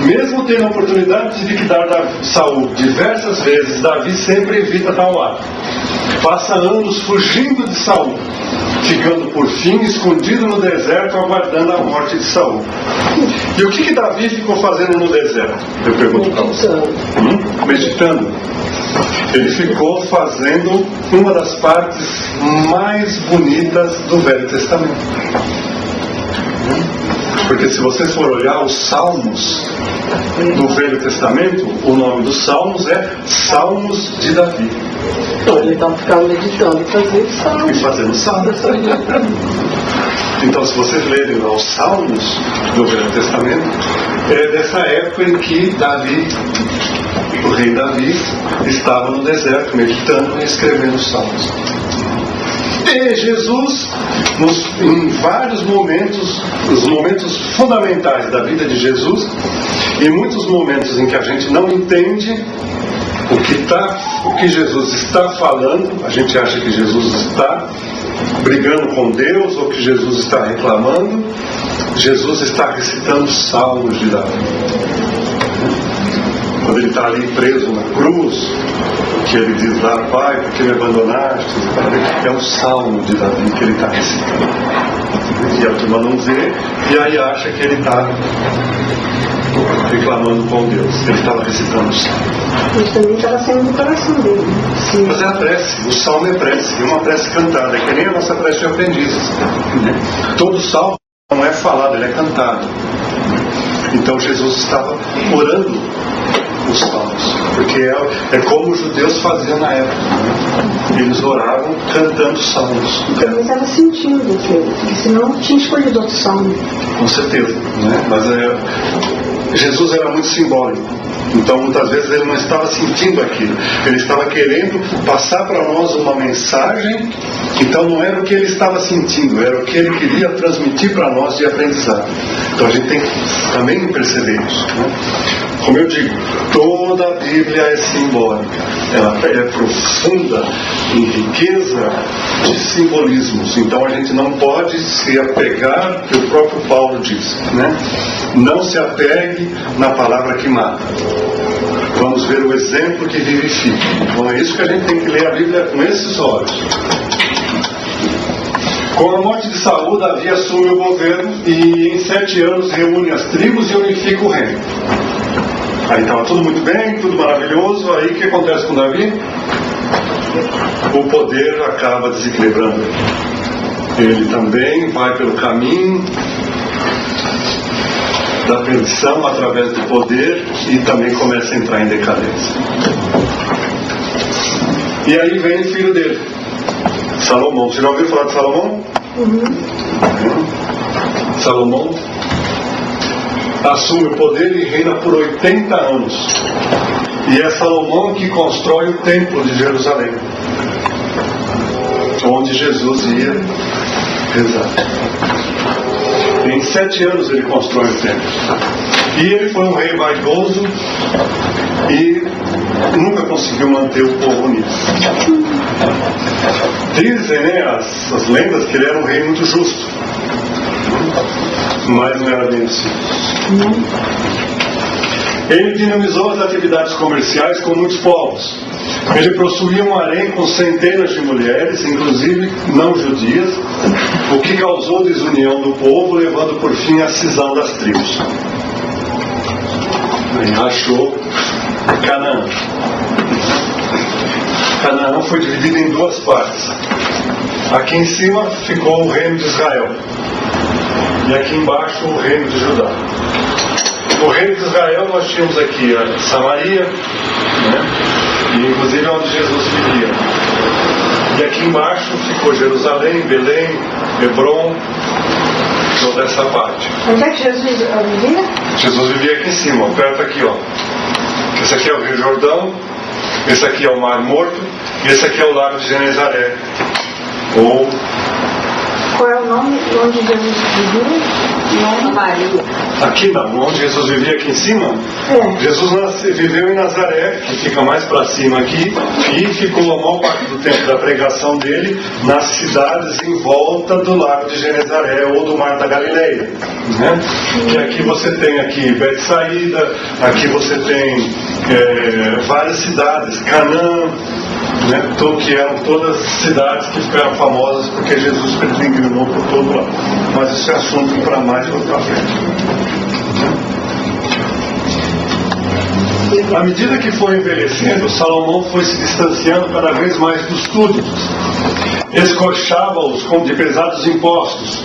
Mesmo tendo a oportunidade de liquidar Saul diversas vezes, Davi sempre evita tal ato. Passa anos fugindo de Saul, ficando por fim escondido no deserto, aguardando a morte de Saul. E o que Davi ficou fazendo no deserto? Eu pergunto para você. Meditando. Ele ficou fazendo uma das partes mais bonitas do Velho Testamento. Porque se você for olhar os Salmos do Velho Testamento, o nome dos Salmos é Salmos de Davi. Então ele estava ficando meditando e fazendo salmos. Então, se vocês lerem lá os Salmos do Velho Testamento, é dessa época em que Davi, o rei Davi, estava no deserto meditando e escrevendo os Salmos. E Jesus, em vários momentos, os momentos fundamentais da vida de Jesus, e muitos momentos em que a gente não entende o que Jesus está falando, a gente acha que Jesus está brigando com Deus ou que Jesus está reclamando, Jesus está recitando salmos de Davi. Quando ele está ali preso na cruz, que ele diz lá: Pai, por que me abandonaste? É um salmo de Davi que ele está recitando. E a turma não vê, e aí acha que ele está reclamando com Deus. Ele estava recitando o salmo. Mas também estava saindo do coração dele. Sim. Mas é a prece, o salmo é prece, é uma prece cantada, é que nem a nossa prece de aprendizes. Todo salmo não é falado, ele é cantado. Então Jesus estava orando os salmos, porque é como os judeus faziam na época. Eles oravam cantando salmos. Ele estava sentindo aquilo, porque senão tinha escolhido outro salmo. Com certeza, né? Mas Jesus era muito simbólico. Então muitas vezes ele não estava sentindo aquilo, ele estava querendo passar para nós uma mensagem. Então não era o que ele estava sentindo, era o que ele queria transmitir para nós de aprendizado. Então a gente tem que também perceber isso, né? Como eu digo, toda a Bíblia é simbólica, ela é profunda em riqueza de simbolismos. Então a gente não pode se apegar, que o próprio Paulo diz, né? Não se apegue na palavra que mata. Vamos ver o exemplo que vivifica. Então é isso que a gente tem que ler a Bíblia com esses olhos. Com a morte de Saul, Davi assume o governo e em 7 anos reúne as tribos e unifica o reino. Aí estava tudo muito bem, tudo maravilhoso. Aí o que acontece com Davi? O poder acaba desequilibrando. Ele também vai pelo caminho da perdição através do poder e também começa a entrar em decadência. E aí vem o filho dele, Salomão. Você já ouviu falar de Salomão? Salomão assume o poder e reina por 80 anos. E é Salomão que constrói o templo de Jerusalém, onde Jesus ia rezar. Em 7 anos ele constrói o templo. E ele foi um rei vaidoso e nunca conseguiu manter o povo unido. Dizem, né, as lendas, que ele era um rei muito justo, mas não era bem assim. Ele dinamizou as atividades comerciais com muitos povos. Ele possuía um harém com centenas de mulheres, inclusive não judias, o que causou desunião do povo, levando por fim a cisão das tribos. Ele achou Canaã. Canaã foi dividida em 2 partes. Aqui em cima ficou o reino de Israel e aqui embaixo o reino de Judá. O reino de Israel nós tínhamos aqui a Samaria, né? E inclusive onde Jesus vivia. E aqui embaixo ficou Jerusalém, Belém, Hebron, toda essa parte. Onde é que Jesus vivia? Jesus vivia aqui em cima, ó, perto aqui, ó. Esse aqui é o Rio Jordão, esse aqui é o Mar Morto e esse aqui é o Lago de Genezaré. Ou... Qual é o nome onde Jesus vivia? Maria. Aqui não, onde Jesus vivia aqui em cima. Jesus viveu em Nazaré, que fica mais para cima aqui, e ficou a maior parte do tempo da pregação dele nas cidades em volta do Lago de Genezaré ou do Mar da Galileia, né? Que aqui você tem aqui Betsaída, aqui você tem várias cidades, Canaã, né? Que eram todas cidades que ficaram famosas porque Jesus peregrinou por todo lado. Mas esse é assunto para mais ou para frente. À medida que foi envelhecendo, Salomão foi se distanciando cada vez mais dos súditos. Escorchava-os de pesados impostos,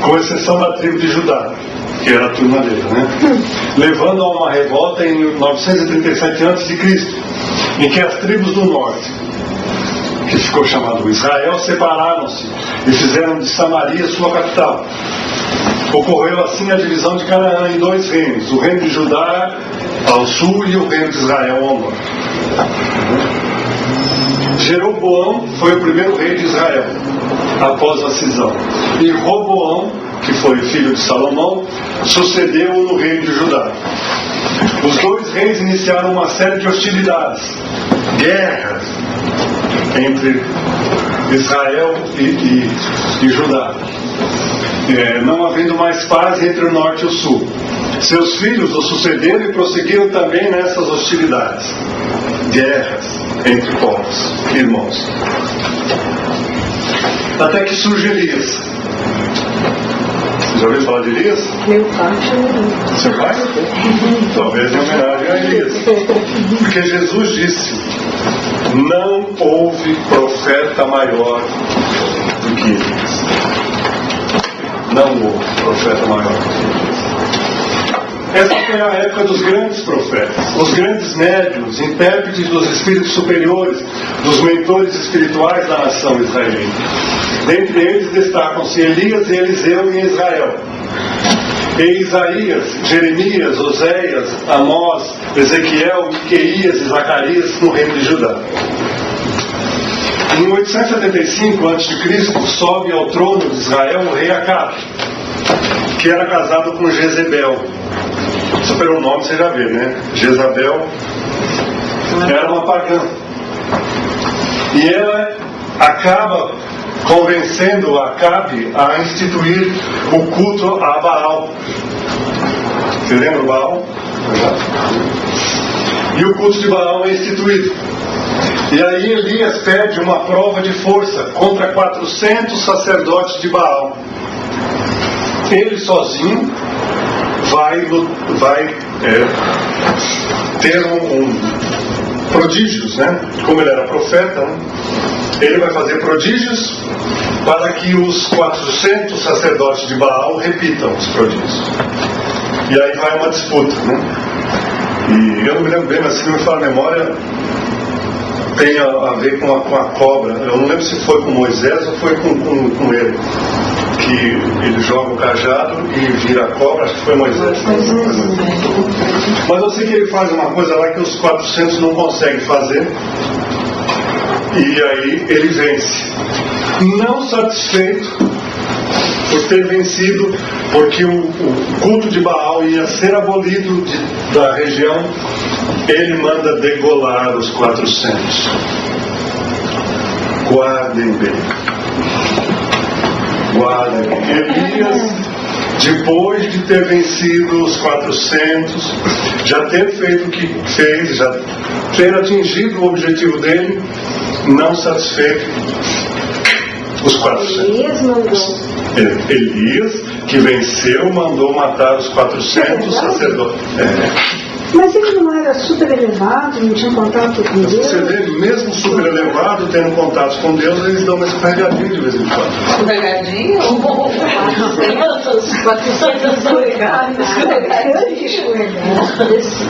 com exceção da tribo de Judá, que era a turma dele, né? Levando a uma revolta em 937 a.C., em que as tribos do norte, que ficou chamado Israel, separaram-se e fizeram de Samaria sua capital. Ocorreu assim a divisão de Canaã em 2 reinos, o reino de Judá ao sul e o reino de Israel ao norte. Jeroboão foi o primeiro rei de Israel após a cisão, e Roboão, que foi filho de Salomão, sucedeu-o no reino de Judá. Os 2 reis iniciaram uma série de hostilidades, guerras entre Israel e Judá, não havendo mais paz entre o norte e o sul. Seus filhos o sucederam e prosseguiram também nessas hostilidades, guerras entre povos, irmãos. Até que surge Elias. Já ouviu falar de Elias? Meu pai chama. Seu pai? Talvez em homenagem a Elias. Porque Jesus disse: não houve profeta maior do que Elias. Não houve profeta maior do que Elias. Essa foi a época dos grandes profetas, os grandes médiuns, intérpretes dos espíritos superiores, dos mentores espirituais da nação israelita. Dentre eles destacam-se Elias e Eliseu em Israel. E Isaías, Jeremias, Oséias, Amós, Ezequiel, Miqueias e Zacarias no reino de Judá. Em 875 a.C., sobe ao trono de Israel o rei Acabe, que era casado com Jezebel. Só pelo nome você já vê, né? Jezabel era uma pagã. E ela acaba convencendo Acabe a instituir o culto a Baal. Você lembra o Baal? E o culto de Baal é instituído. E aí Elias pede uma prova de força contra 400 sacerdotes de Baal. Ele sozinho vai ter prodígios, né? Como ele era profeta, né? Ele vai fazer prodígios para que os 400 sacerdotes de Baal repitam os prodígios. E aí vai uma disputa, né? E eu não me lembro bem, mas se não me fala a memória, tem a ver com a cobra. Eu não lembro se foi com Moisés ou foi com ele. Que ele joga o cajado e vira a cobra, acho que foi Moisés. Mas eu sei que ele faz uma coisa lá que os 400 não conseguem fazer. E aí ele vence. Não satisfeito por ter vencido, porque o culto de Baal ia ser abolido da região, ele manda degolar os 400. Guardem bem. Elias, depois de ter vencido os 400, já ter feito o que fez, já ter atingido o objetivo dele, não satisfeito, os 400. Elias mandou. Elias, que venceu, mandou matar os 400 sacerdotes. Mas ele não era super elevado, não tinha contato com Deus? Você vê, mesmo super elevado, tendo contatos com Deus, eles dão uma escorregadinha de vez em quando. Escorregadinha? Os 400 escorregados.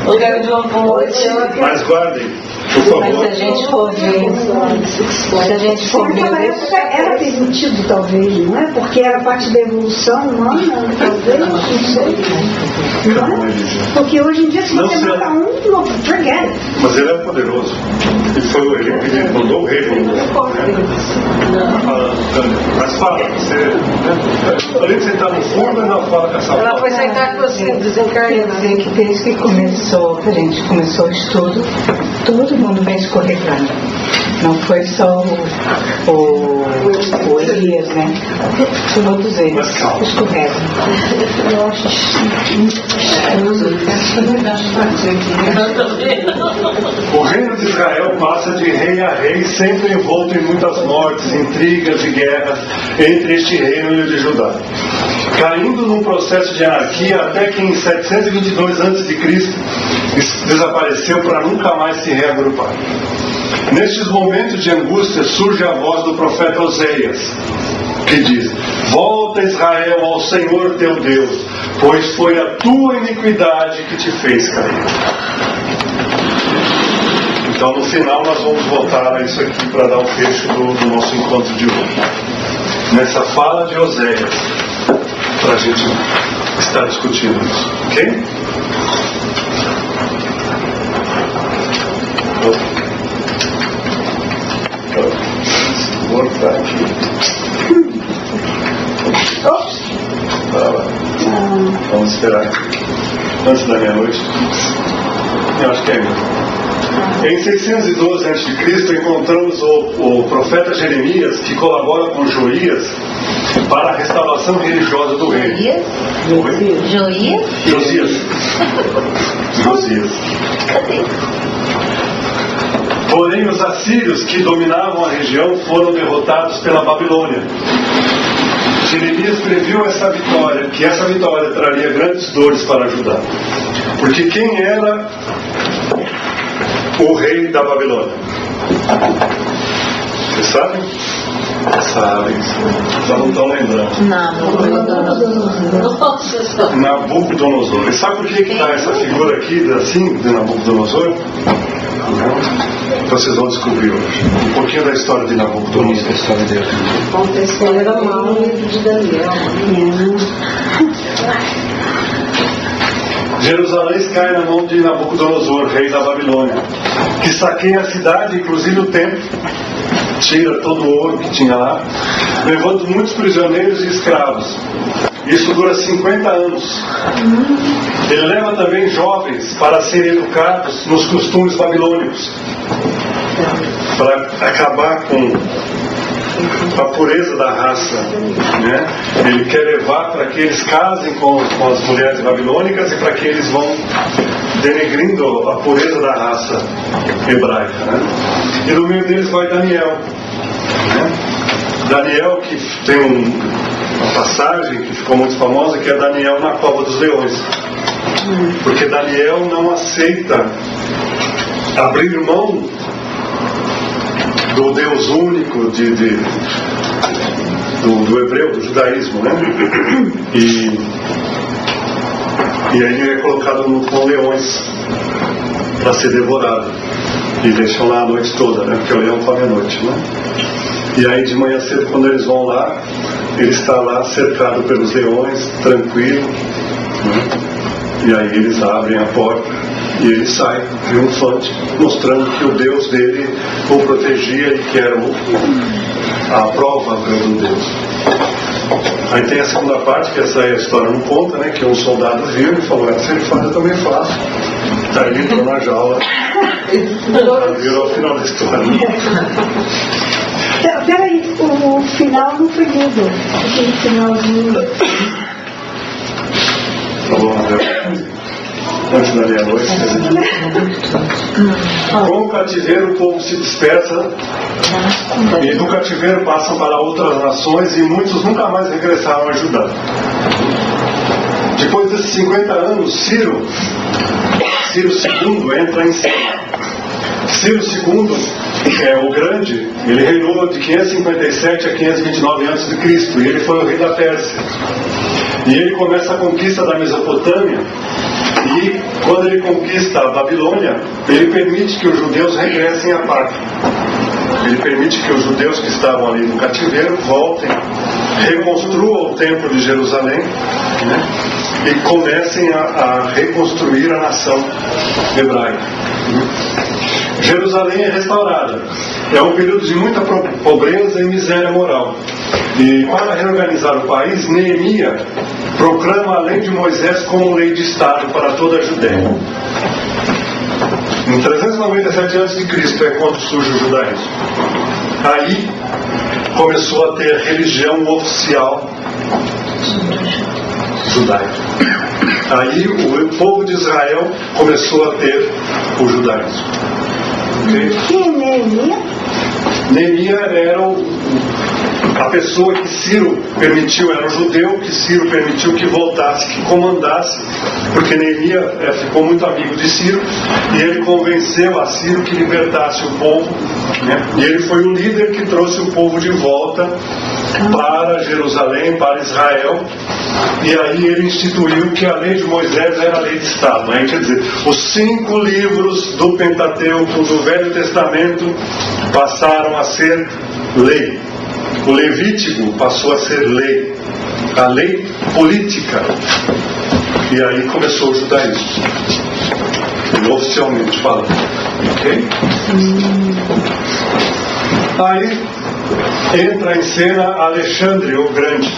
O cara de uma ponte. Mas guardem, por favor. Mas se a gente for ver, Naquela época era permitido, talvez, não é? Porque era parte da evolução humana, talvez, não sei. Não é? Porque hoje em dia, se você mata um, forget it. Mas ele é poderoso. Ele mandou o rei. Mas fala, além de sentar no fundo, ela fala com essa ela foi sentar com você, desencarnada. Quer dizer que desde que a gente começou o estudo, todo mundo vem escorregando. Não foi só o Elias, né? Todos eles escorregam. Eu acho O reino de Israel passa de rei a rei, sempre envolto em muitas mortes, intrigas e guerras entre este reino e o de Judá, caindo num processo de anarquia até que em 722 a.C. desapareceu para nunca mais se reagrupar. Nestes momentos de angústia surge a voz do profeta Oséias, que diz: volta, Israel, ao Senhor teu Deus, pois foi a tua iniquidade que te fez cair. Então no final nós vamos voltar a isso aqui para dar o fecho do nosso encontro de hoje, nessa fala de Oséias, para a gente estar discutindo isso, ok? Vou botar aqui. Vamos esperar antes da meia-noite. Eu acho que é ainda. Em 612 a.C. encontramos o profeta Jeremias, que colabora com Joias para a restauração religiosa do reino. Josias. Cadê? Porém, os assírios que dominavam a região foram derrotados pela Babilônia. Jeremias previu essa vitória, que essa vitória traria grandes dores para Judá. Porque quem era o rei da Babilônia? Vocês sabem? Sabem. Só não estão lembrando. Nabucodonosor. E sabe por que está essa figura aqui, assim, de Nabucodonosor? Então vocês vão descobrir hoje um pouquinho da história de Nabucodonosor. A história dele. Ele era mal no livro de Daniel. Jerusalém cai na mão de Nabucodonosor, rei da Babilônia, que saqueia a cidade, inclusive o templo, tira todo o ouro que tinha lá, levando muitos prisioneiros e escravos. Isso dura 50 anos. Ele leva também jovens para serem educados nos costumes babilônicos, para acabar com a pureza da raça, né? Ele quer levar para que eles casem com as mulheres babilônicas e para que eles vão denegrindo a pureza da raça hebraica, né? E no meio deles vai Daniel, né? Daniel, que tem uma passagem que ficou muito famosa, que é Daniel na cova dos leões, porque Daniel não aceita abrir mão do Deus único do hebreu, do judaísmo, né? E aí ele é colocado com leões para ser devorado, e deixam lá a noite toda, né? Porque o leão come à noite, né? E aí de manhã cedo, quando eles vão lá, ele está lá cercado pelos leões, tranquilo, né? E aí eles abrem a porta e ele sai triunfante, mostrando que o Deus dele o protegia e que era a prova do Deus. Aí tem a segunda parte, que essa aí a história não conta, né? Que um soldado viu e falou: se ele faz, eu também faço. Aí ele entrou na jaula, virou o final da história. Peraí, o final não foi lido. Aquele finalzinho. Tá bom, antes da meia-noite. Com o cativeiro o povo se dispersa, e do cativeiro passam para outras nações, e muitos nunca mais regressaram a Judá. Depois desses 50 anos, Ciro II entra em cena. Ciro II, o grande, ele reinou de 557 a 529 a.C., e ele foi o rei da Pérsia. E ele começa a conquista da Mesopotâmia, e quando ele conquista a Babilônia, ele permite que os judeus regressem à pátria. Ele permite que os judeus que estavam ali no cativeiro voltem, reconstruam o templo de Jerusalém, né? E comecem a reconstruir a nação hebraica. Jerusalém é restaurada. É um período de muita pobreza e miséria moral. E para reorganizar o país, Neemias proclama a lei de Moisés como lei de Estado para toda a Judéia. Em 397 a.C. é quando surge o judaísmo. Aí começou a ter religião oficial judaica. Aí o povo de Israel começou a ter o judaísmo. Okay? Quem é Neemias? Neemias era a pessoa que Ciro permitiu, era um judeu que Ciro permitiu que voltasse, que comandasse, porque Neemias ficou muito amigo de Ciro, e ele convenceu a Ciro que libertasse o povo, né? E ele foi o líder que trouxe o povo de volta para Jerusalém, para Israel, e aí ele instituiu que a lei de Moisés era a lei de Estado, né? Quer dizer, os 5 livros do Pentateuco, do Velho Testamento, passaram a ser lei. O Levítico passou a ser lei, a lei política, e aí começou o judaísmo, oficialmente falando, ok? Aí entra em cena Alexandre o Grande.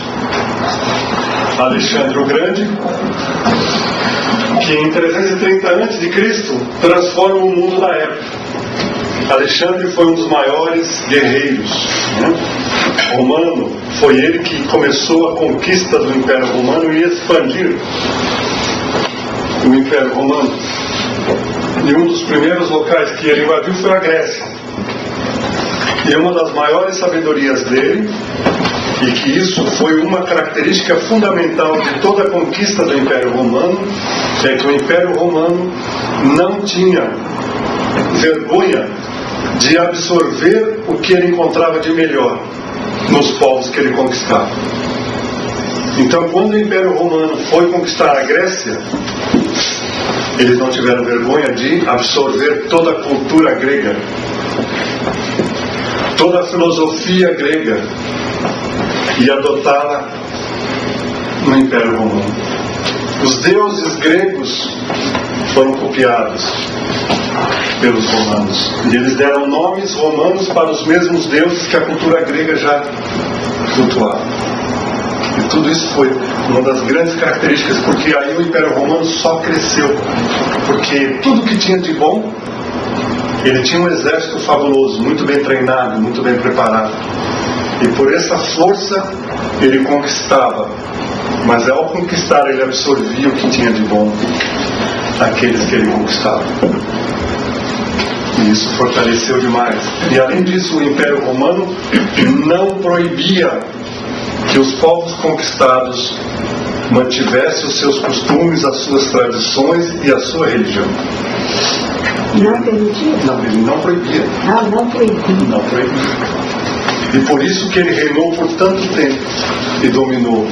Alexandre o Grande, que em 330 a.C. transforma o mundo da época. Alexandre foi um dos maiores guerreiros, né? Romano. Foi ele que começou a conquista do Império Romano e expandir o Império Romano. E um dos primeiros locais que ele invadiu foi a Grécia. E uma das maiores sabedorias dele e que isso foi uma característica fundamental de toda a conquista do Império Romano, é que o Império Romano não tinha vergonha de absorver o que ele encontrava de melhor nos povos que ele conquistava. Então, quando o Império Romano foi conquistar a Grécia, eles não tiveram vergonha de absorver toda a cultura grega, toda a filosofia grega, e adotá-la no Império Romano. Os deuses gregos foram copiados pelos romanos, e eles deram nomes romanos para os mesmos deuses que a cultura grega já cultuava. E tudo isso foi uma das grandes características, porque aí o Império Romano só cresceu, porque tudo que tinha de bom, ele tinha um exército fabuloso, muito bem treinado, muito bem preparado, e por essa força ele conquistava, mas ao conquistar ele absorvia o que tinha de bom aqueles que ele conquistava. E isso fortaleceu demais. E além disso, o Império Romano não proibia que os povos conquistados mantivessem os seus costumes, as suas tradições e a sua religião. Não permitia? Não, ele não proibia. Não proibia. Não proibia. E por isso que ele reinou por tanto tempo e dominou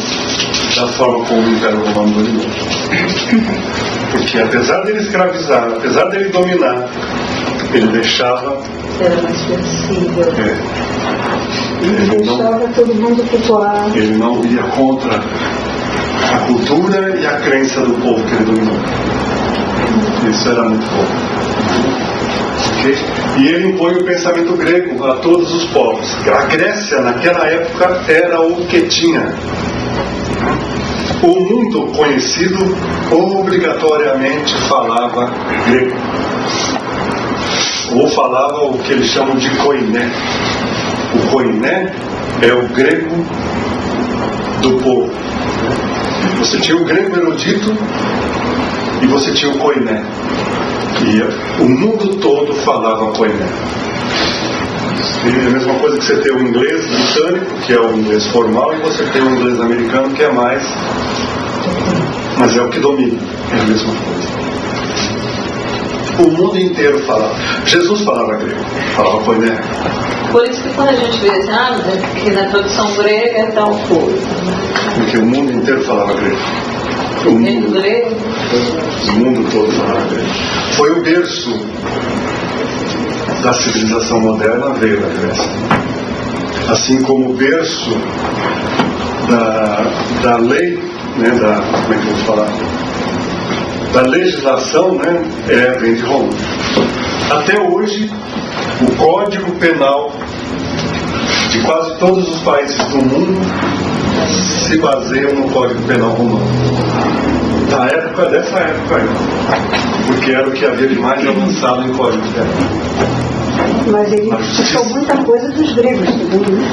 da forma como o Império Romano dominou. Porque apesar dele escravizar, apesar dele dominar, ele deixava... Era mais flexível. Ele deixava todo mundo cultuar. Ele não ia contra a cultura e a crença do povo que ele dominou. Isso era muito bom. Okay? E ele impõe o pensamento grego a todos os povos. A Grécia, naquela época, era o que tinha. O mundo conhecido obrigatoriamente falava grego. Ou falava o que eles chamam de koiné. O koiné é o grego do povo. Você tinha o grego erudito e você tinha o koiné. E o mundo todo falava koiné. E é a mesma coisa que você tem o inglês britânico, que é o inglês formal, e você tem o inglês americano, que é mais... mas é o que domina. É a mesma coisa. O mundo inteiro falava. Jesus falava grego, falava koiné. Por isso que quando a gente vê assim, que na tradução grega é tal coisa. Porque o mundo inteiro falava grego. O mundo todo falava grego. Foi o berço da civilização moderna, veio da Grécia. Assim como o berço da lei, né, como é que eu vou falar? Da legislação, né, vem de Roma. Até hoje, o Código Penal de quase todos os países do mundo se baseiam no Código Penal romano. Dessa época aí. Porque era o que havia de mais avançado em Código Penal. Mas ele puxou muita coisa dos gregos também, né?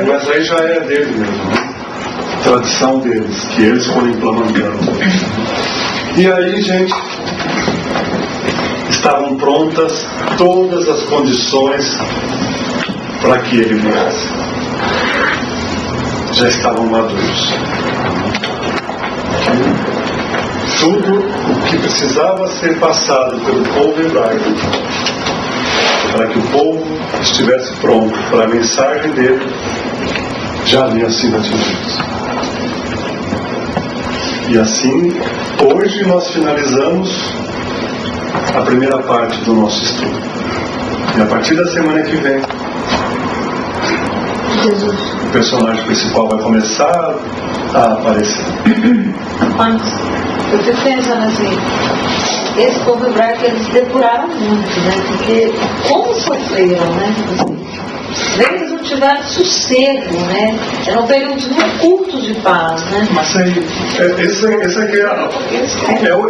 Mas aí já é dele mesmo, né? Tradição deles, que eles foram implementando. E aí, gente, estavam prontas todas as condições para que ele viesse. Já estavam maduros. Tudo o que precisava ser passado pelo povo hebraico para que o povo estivesse pronto para a mensagem dele já havia sido atingido. E assim, hoje nós finalizamos a primeira parte do nosso estudo. E a partir da semana que vem, Jesus, o personagem principal vai começar a aparecer. Mas eu fico pensando assim, esse povo hebraico, eles depuraram muito, né? Porque como sofreram, né? Eles não tiveram sossego, né? Eram períodos muito curtos de paz, né? Mas aí, essa aqui é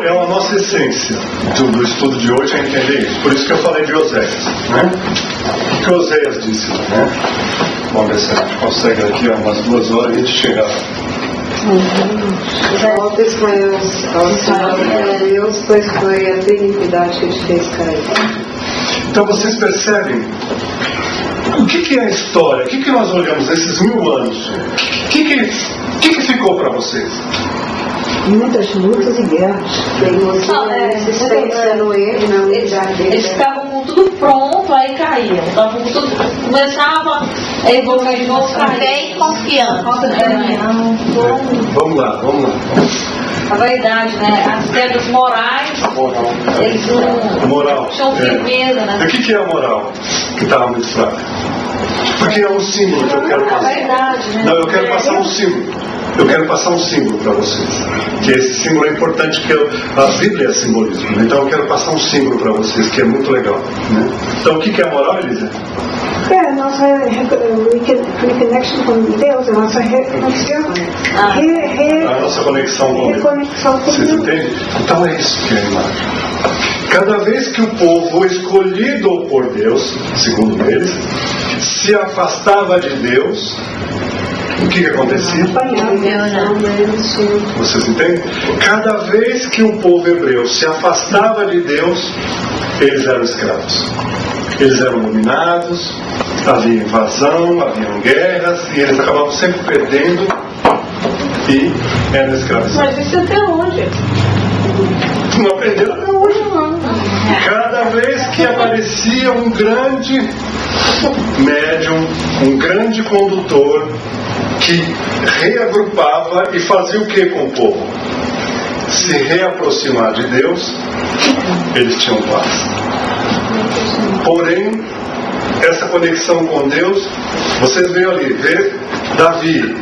a nossa essência do estudo de hoje, é entender isso. Por isso que eu falei de Oséias, né? O que Oséias disse, né? Vamos ver se a gente consegue aqui umas 2 horas a gente chegar. Volta ao Senhor de Deus, pois foi a tua iniquidade que te fez cair. Então vocês percebem o que é a história? O que nós olhamos nesses 1000 anos? O que ficou para vocês? Muitas lutas e guerras. Resistência no erro, na unidade dele. Eles ficavam com tudo pronto, aí caíam. Estavam com tudo, começava a evoluir de novo, caía e confiança. Vamos lá. A verdade, né? As quedas morais, eles não tinham firmeza, né? E o que é a moral que estava muito fraca? Porque é um símbolo que eu quero passar. É verdade, né? Não, eu quero passar um símbolo. Eu quero passar um símbolo para vocês. Que esse símbolo é importante, porque a Bíblia é simbolismo. Né? Então eu quero passar um símbolo para vocês, que é muito legal. Né? Então o que é a moral, Elisa? É a nossa reconexão com Deus, a nossa reconexão. A nossa conexão com Deus. Vocês entendem? Então é isso que é a imagem. Cada vez que o povo escolhido por Deus, segundo eles, se afastava de Deus, o que acontecia? Vocês entendem? Cada vez que o povo hebreu se afastava de Deus, eles eram escravos. Eles eram dominados, havia invasão, haviam guerras, e eles acabavam sempre perdendo e eram escravizados. Mas isso até onde? Não aprenderam até hoje, não. Cada vez que aparecia um grande médium, um grande condutor, que reagrupava e fazia o que com o povo? Se reaproximar de Deus, eles tinham paz. Porém, essa conexão com Deus, vocês veem ali, vê Davi,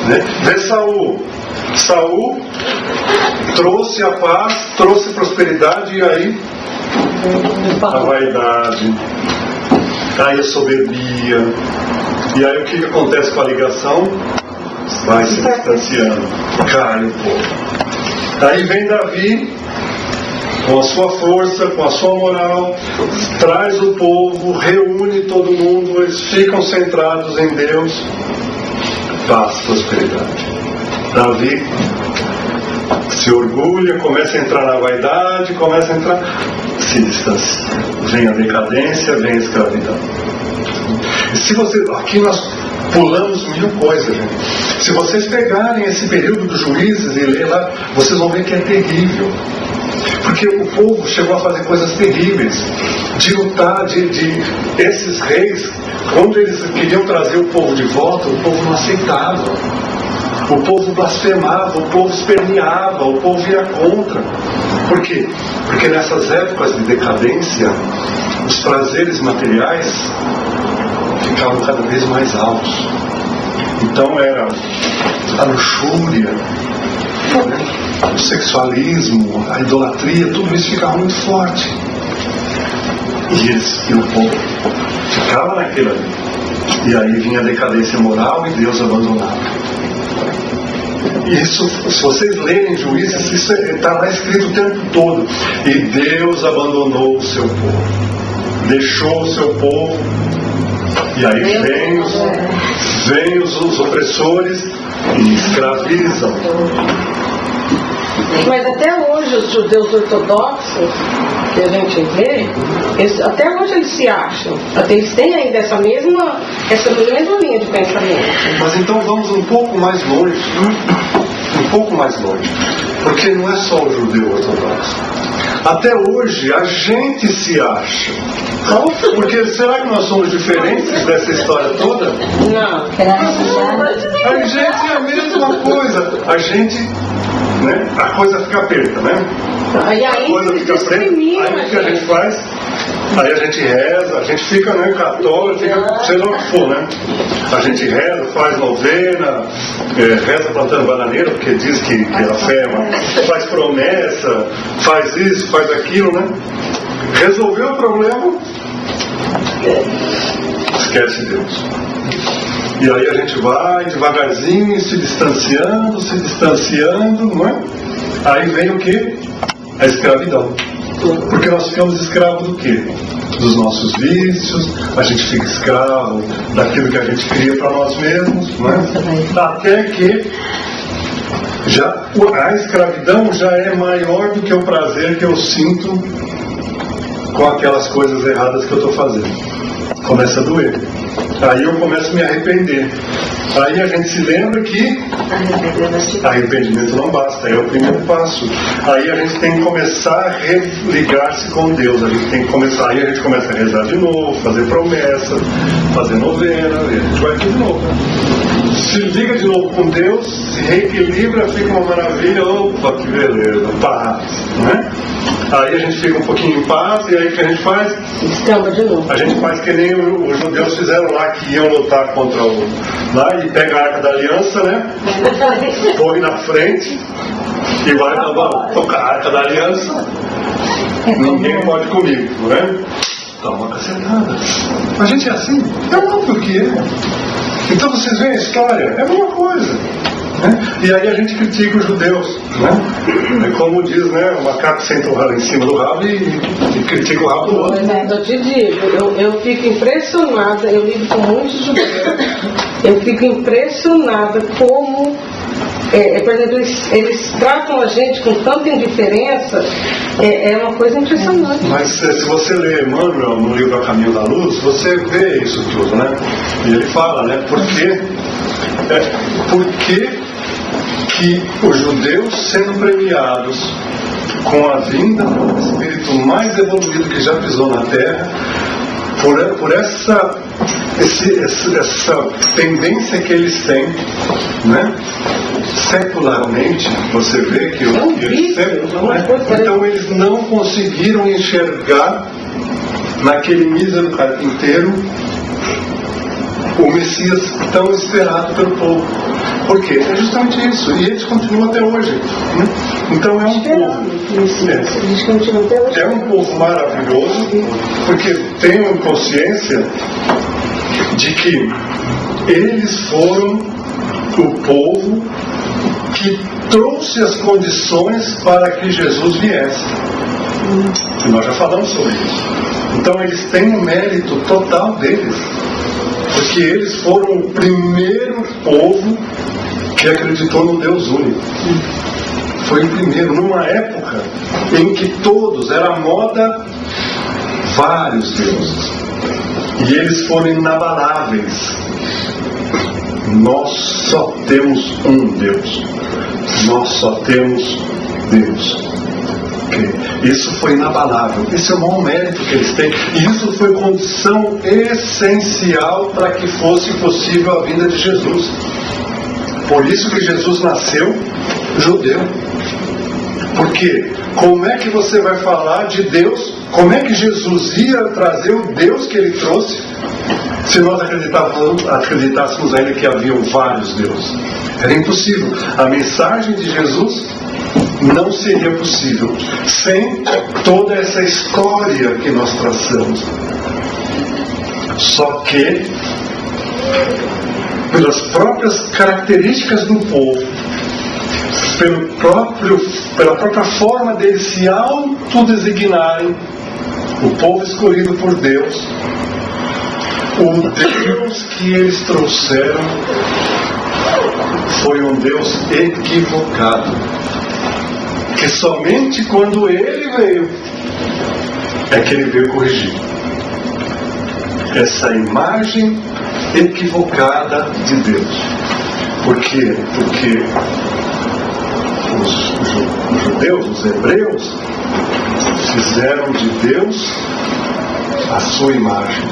né? Vê Saul. Saul trouxe a paz, trouxe prosperidade, e aí a vaidade, aí a soberbia. E aí o que acontece com a ligação? Vai se distanciando, cai um pouco. Aí vem Davi, com a sua força, com a sua moral, traz o povo, reúne todo mundo, eles ficam centrados em Deus, paz, prosperidade. Davi se orgulha, começa a entrar na vaidade, começa a entrar, se distancia. Vem a decadência, vem a escravidão. E se você, aqui nós pulamos 1000 coisas, gente. Se vocês pegarem esse período dos Juízes e ler lá, vocês vão ver que é terrível. Porque o povo chegou a fazer coisas terríveis, de lutar, esses reis, quando eles queriam trazer o povo de volta, o povo não aceitava. O povo blasfemava, o povo esperneava, o povo ia contra. Por quê? Porque nessas épocas de decadência, os prazeres materiais ficavam cada vez mais altos. Então era a luxúria, o sexualismo, a idolatria, tudo isso ficava muito forte. E o povo ficava naquilo ali. E aí vinha a decadência moral e Deus abandonava. Isso, se vocês lerem Juízes, isso está lá escrito o tempo todo. E Deus abandonou o seu povo, deixou o seu povo. E aí vem os opressores e escravizam. Mas até hoje os judeus ortodoxos que a gente vê, até hoje eles se acham. Eles têm ainda essa mesma linha de pensamento. Mas então vamos um pouco mais longe. Um pouco mais longe. Porque não é só o judeu ortodoxo. Até hoje a gente se acha. Porque será que nós somos diferentes dessa história toda? Não. A gente é a mesma coisa. A gente, né? A coisa fica preta, né? Aí a coisa fica preta. Aí o que a gente faz? Aí a gente reza, a gente fica, né, católico, seja o que for, né? A gente reza, faz novena, reza plantando bananeira, porque diz que a fé faz promessa, faz isso, faz aquilo, né? Resolveu o problema, esquece Deus. E aí a gente vai devagarzinho se distanciando, não é? Aí vem o quê? A escravidão. Porque nós ficamos escravos do quê? Dos nossos vícios, a gente fica escravo daquilo que a gente cria para nós mesmos, não é? Até que A escravidão já é maior do que o prazer que eu sinto com aquelas coisas erradas que eu estou fazendo. Começa a doer. Aí eu começo a me arrepender. Aí a gente se lembra que arrependimento não basta, é o primeiro passo. Aí a gente tem que começar a religar-se com Deus. A gente tem que começar, aí a gente começa a rezar de novo, fazer promessa, fazer novena, e a gente vai aqui de novo. Se liga de novo com Deus, se reequilibra, fica uma maravilha. Opa, que beleza, paz, né? Aí a gente fica um pouquinho em paz, e aí o que a gente faz? Descamba de novo. A gente faz que nem os judeus fizeram lá, que iam lutar contra lá, e pega a Arca da Aliança, né? Corre na frente e vai tocar a Arca da Aliança. Ninguém pode comigo, não é? Dá uma cacetada. A gente é assim? É óbvio que é. Então vocês veem a história, é a mesma coisa. Né? E aí a gente critica os judeus, né? É como diz, né? O macaco senta o rabo em cima do rabo e critica o rabo do outro. Eu te digo, eu fico impressionada, eu lido com muitos judeus, eu fico impressionada como, por exemplo, eles tratam a gente com tanta indiferença, é uma coisa impressionante. Mas se você lê Emmanuel no livro A Caminho da Luz, você vê isso tudo, né? E ele fala, né? Por que que os judeus sendo premiados com a vinda do espírito mais evoluído que já pisou na Terra, por essa tendência que eles têm, né? Secularmente, você vê que então eles não conseguiram enxergar naquele mísero carpinteiro o Messias tão esperado pelo povo. Por quê? É justamente isso. E eles continuam até hoje. Né? Então é um povo. É um povo maravilhoso, porque tenham consciência de que eles foram o povo que trouxe as condições para que Jesus viesse. E nós já falamos sobre isso. Então eles têm um mérito total deles. Porque eles foram o primeiro povo que acreditou no Deus único. Foi o primeiro, numa época em que todos, era moda, vários deuses. E eles foram inabaláveis. Nós só temos um Deus. Nós só temos Deus. Isso foi inabalável. Esse é o maior mérito que eles têm. E isso foi condição essencial para que fosse possível a vinda de Jesus. Por isso que Jesus nasceu judeu. Porque como é que você vai falar de Deus? Como é que Jesus ia trazer o Deus que ele trouxe se nós acreditássemos ainda que haviam vários deuses? Era impossível. A mensagem de Jesus não seria possível sem toda essa história que nós traçamos. Só que, pelas próprias características do povo, pela própria forma deles se autodesignarem o povo escolhido por Deus, o Deus que eles trouxeram foi um Deus equivocado. Que somente quando ele veio é que ele veio corrigir essa imagem equivocada de Deus. Por quê? Porque os judeus, os hebreus, fizeram de Deus a sua imagem.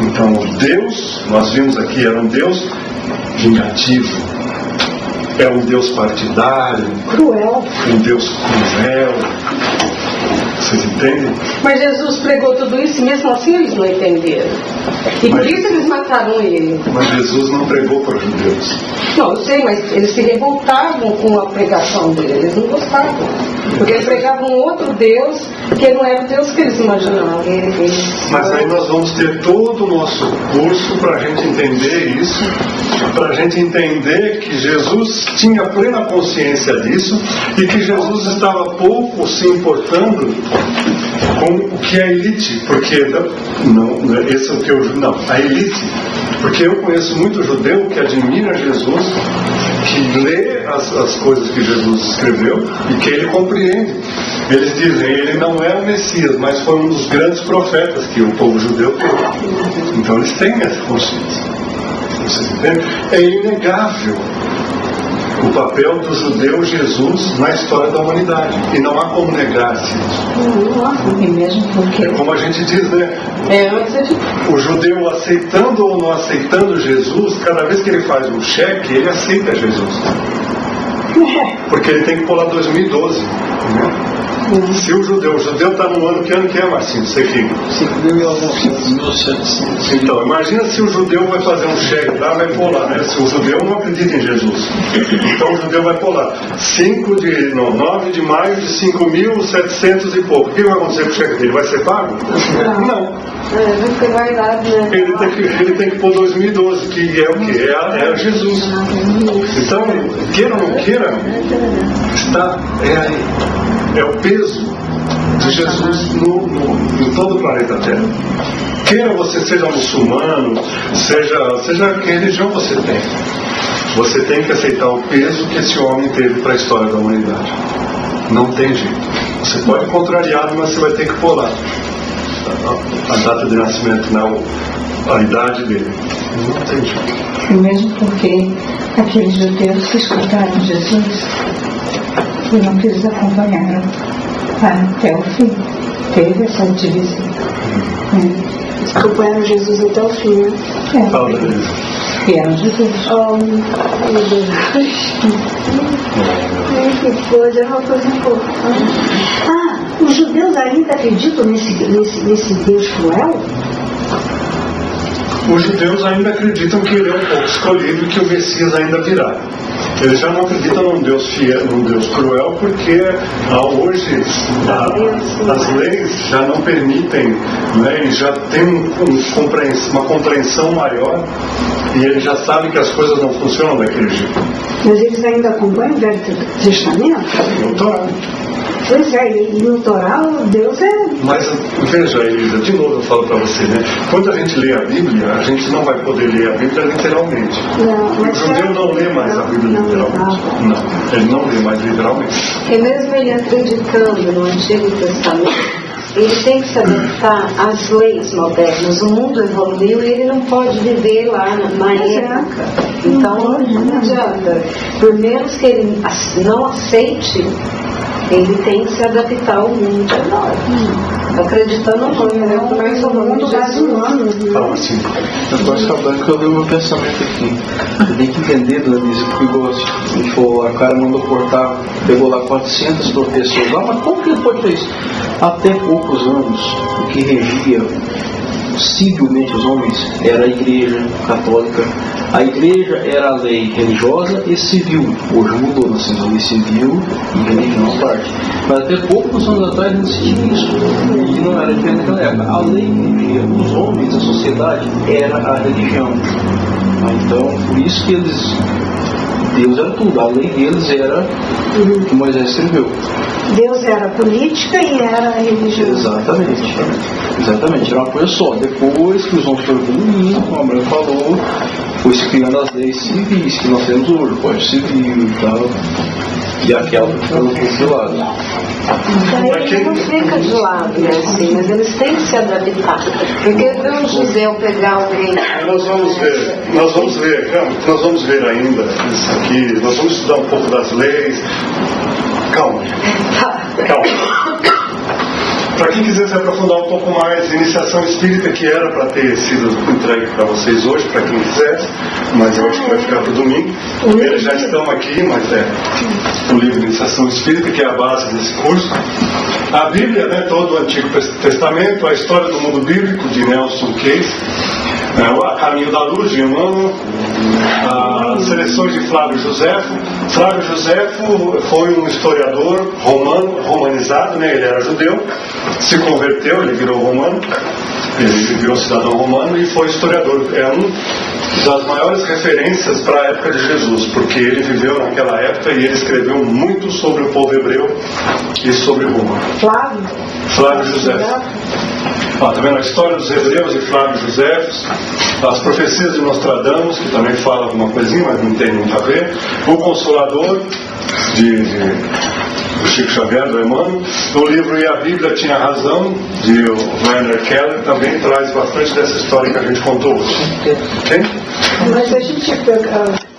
Então o Deus, nós vimos aqui, era um Deus vingativo. É um Deus partidário, cruel. Um Deus cruel. Vocês entendem? Mas Jesus pregou tudo isso e mesmo assim eles não entenderam. E por isso eles mataram ele. Mas Jesus não pregou para os judeus. Não, eu sei, mas eles se revoltavam com a pregação dele. Eles não gostavam. Porque eles pregavam um outro Deus que não era o Deus que eles imaginavam. Mas aí nós vamos ter todo o nosso curso para a gente entender isso, para a gente entender que Jesus tinha plena consciência disso e que Jesus estava pouco se importando com o que é a elite, porque não, esse é o que eu não, a elite Porque eu conheço muito judeu que admira Jesus, que lê as coisas que Jesus escreveu e que ele compreende. Eles dizem, ele não é o Messias, mas foi um dos grandes profetas que o povo judeu teve. Então eles têm essa consciência. Vocês entendem? É inegável o papel do judeu Jesus na história da humanidade. E não há como negar-se isso. E mesmo porque... É como a gente diz, né? É, o judeu aceitando ou não aceitando Jesus, cada vez que ele faz um cheque, ele aceita Jesus. Porque ele tem que pôr lá 2012. Né? Se o judeu está no ano que é, Marcinho? Você que... 5.700. Então, imagina se o judeu vai fazer um cheque lá, vai pôr lá, né? Se o judeu não acredita em Jesus. Então o judeu vai pôr lá 9 de maio de 5.700 e pouco. O que vai acontecer com o cheque dele? Vai ser pago? Não. Você vai lá, né? Ele tem que pôr 2012, que é o quê? É Jesus. Então, queira ou não queira, é aí. É o peso de Jesus em todo o planeta Terra. Queira você seja muçulmano, seja que religião você tem, você tem que aceitar o peso que esse homem teve para a história da humanidade. Não tem jeito. Você pode contrariar, mas você vai ter que pôr lá a data de nascimento, não, a idade dele. Não tem jeito. E mesmo porque aqueles judeus que escutaram Jesus e não quis acompanhar até o fim. Teve essa divisão. Acompanharam Jesus até o fim, né? Fala deles. E eram judeus. Oh, meu Deus. Que coisa, é uma coisa importante. Os judeus ainda acreditam nesse Deus cruel? Os judeus ainda acreditam que ele é um pouco escolhido e que o Messias ainda virá. Eles já não acreditam num Deus fiel, num Deus cruel, porque hoje as leis já não permitem, né? Eles já têm uma compreensão maior e eles já sabem que as coisas não funcionam daquele jeito. Mas eles ainda acompanham o Velho Testamento? No Torá. Pois é, e no Torá Deus é... Mas veja, Elisa, de novo eu falo para você, né? Quando a gente lê a Bíblia, a gente não vai poder ler a Bíblia literalmente. O judeu não lê mais a Bíblia literalmente. Não, ele não lê mais literalmente. E mesmo ele acreditando no Antigo Testamento, ele tem que se adaptar às leis modernas. O mundo evoluiu e ele não pode viver lá na época. Então não adianta. Por menos que ele não aceite, ele tem que se adaptar ao mundo agora. Acreditando ou não, mais ou menos mais humano. Fala assim. Eu posso falar que eu dei o meu pensamento aqui. Você tem que entender, Danise, porque a gente falou, a cara mandou cortar, pegou lá 400 pessoas lá, mas como que ele pode fazer isso? Até poucos anos, o que regia civilmente os homens era a igreja católica. A igreja era a lei religiosa e civil. Hoje mudou, nós temos a lei civil e religião à parte. Mas até poucos anos atrás não existia isso. E não era diferente naquela época. A lei que regia os homens, a sociedade, era a religião. Então, por isso que Deus era tudo. A lei deles era o que Moisés escreveu. Deus era política e era religião. Exatamente, era uma coisa só. Depois que os homens foram evoluindo, como a Maria falou, foi se criando as leis civis que nós temos hoje, o Código Civil e tal, e aquela que ficou de lado. Então eles não ficam de lado, né, assim, mas eles têm que se adaptar. Porque ver um judeu pegar alguém... Nós vamos ver ainda isso aqui, nós vamos estudar um pouco das leis. Calma. Para quem quiser se aprofundar um pouco mais, iniciação espírita, que era para ter sido entregue para vocês hoje, para quem quisesse, mas eu acho que vai ficar para o domingo. Eles já estão aqui, mas o livro Iniciação Espírita, que é a base desse curso. A Bíblia, né, todo o Antigo Testamento, a história do mundo bíblico, de Nelson Case, A Caminho da Luz, de Emmanuel, as seleções de Flávio Josefo. Flávio Josefo foi um historiador romanizado, né? Ele era judeu, se converteu, ele virou romano, ele virou cidadão romano e foi historiador. É uma das maiores referências para a época de Jesus, porque ele viveu naquela época e ele escreveu muito sobre o povo hebreu e sobre Roma. Flávio Josefo. Tá vendo? A história dos Hebreus de Flávio Josefo, as profecias de Nostradamus, que também fala alguma coisinha, mas não tem muito a ver, o Consolador do Chico Xavier, do Emmanuel, o livro E a Bíblia Tinha Razão, de Werner Keller, também traz bastante dessa história que a gente contou hoje. Ok? Mas a gente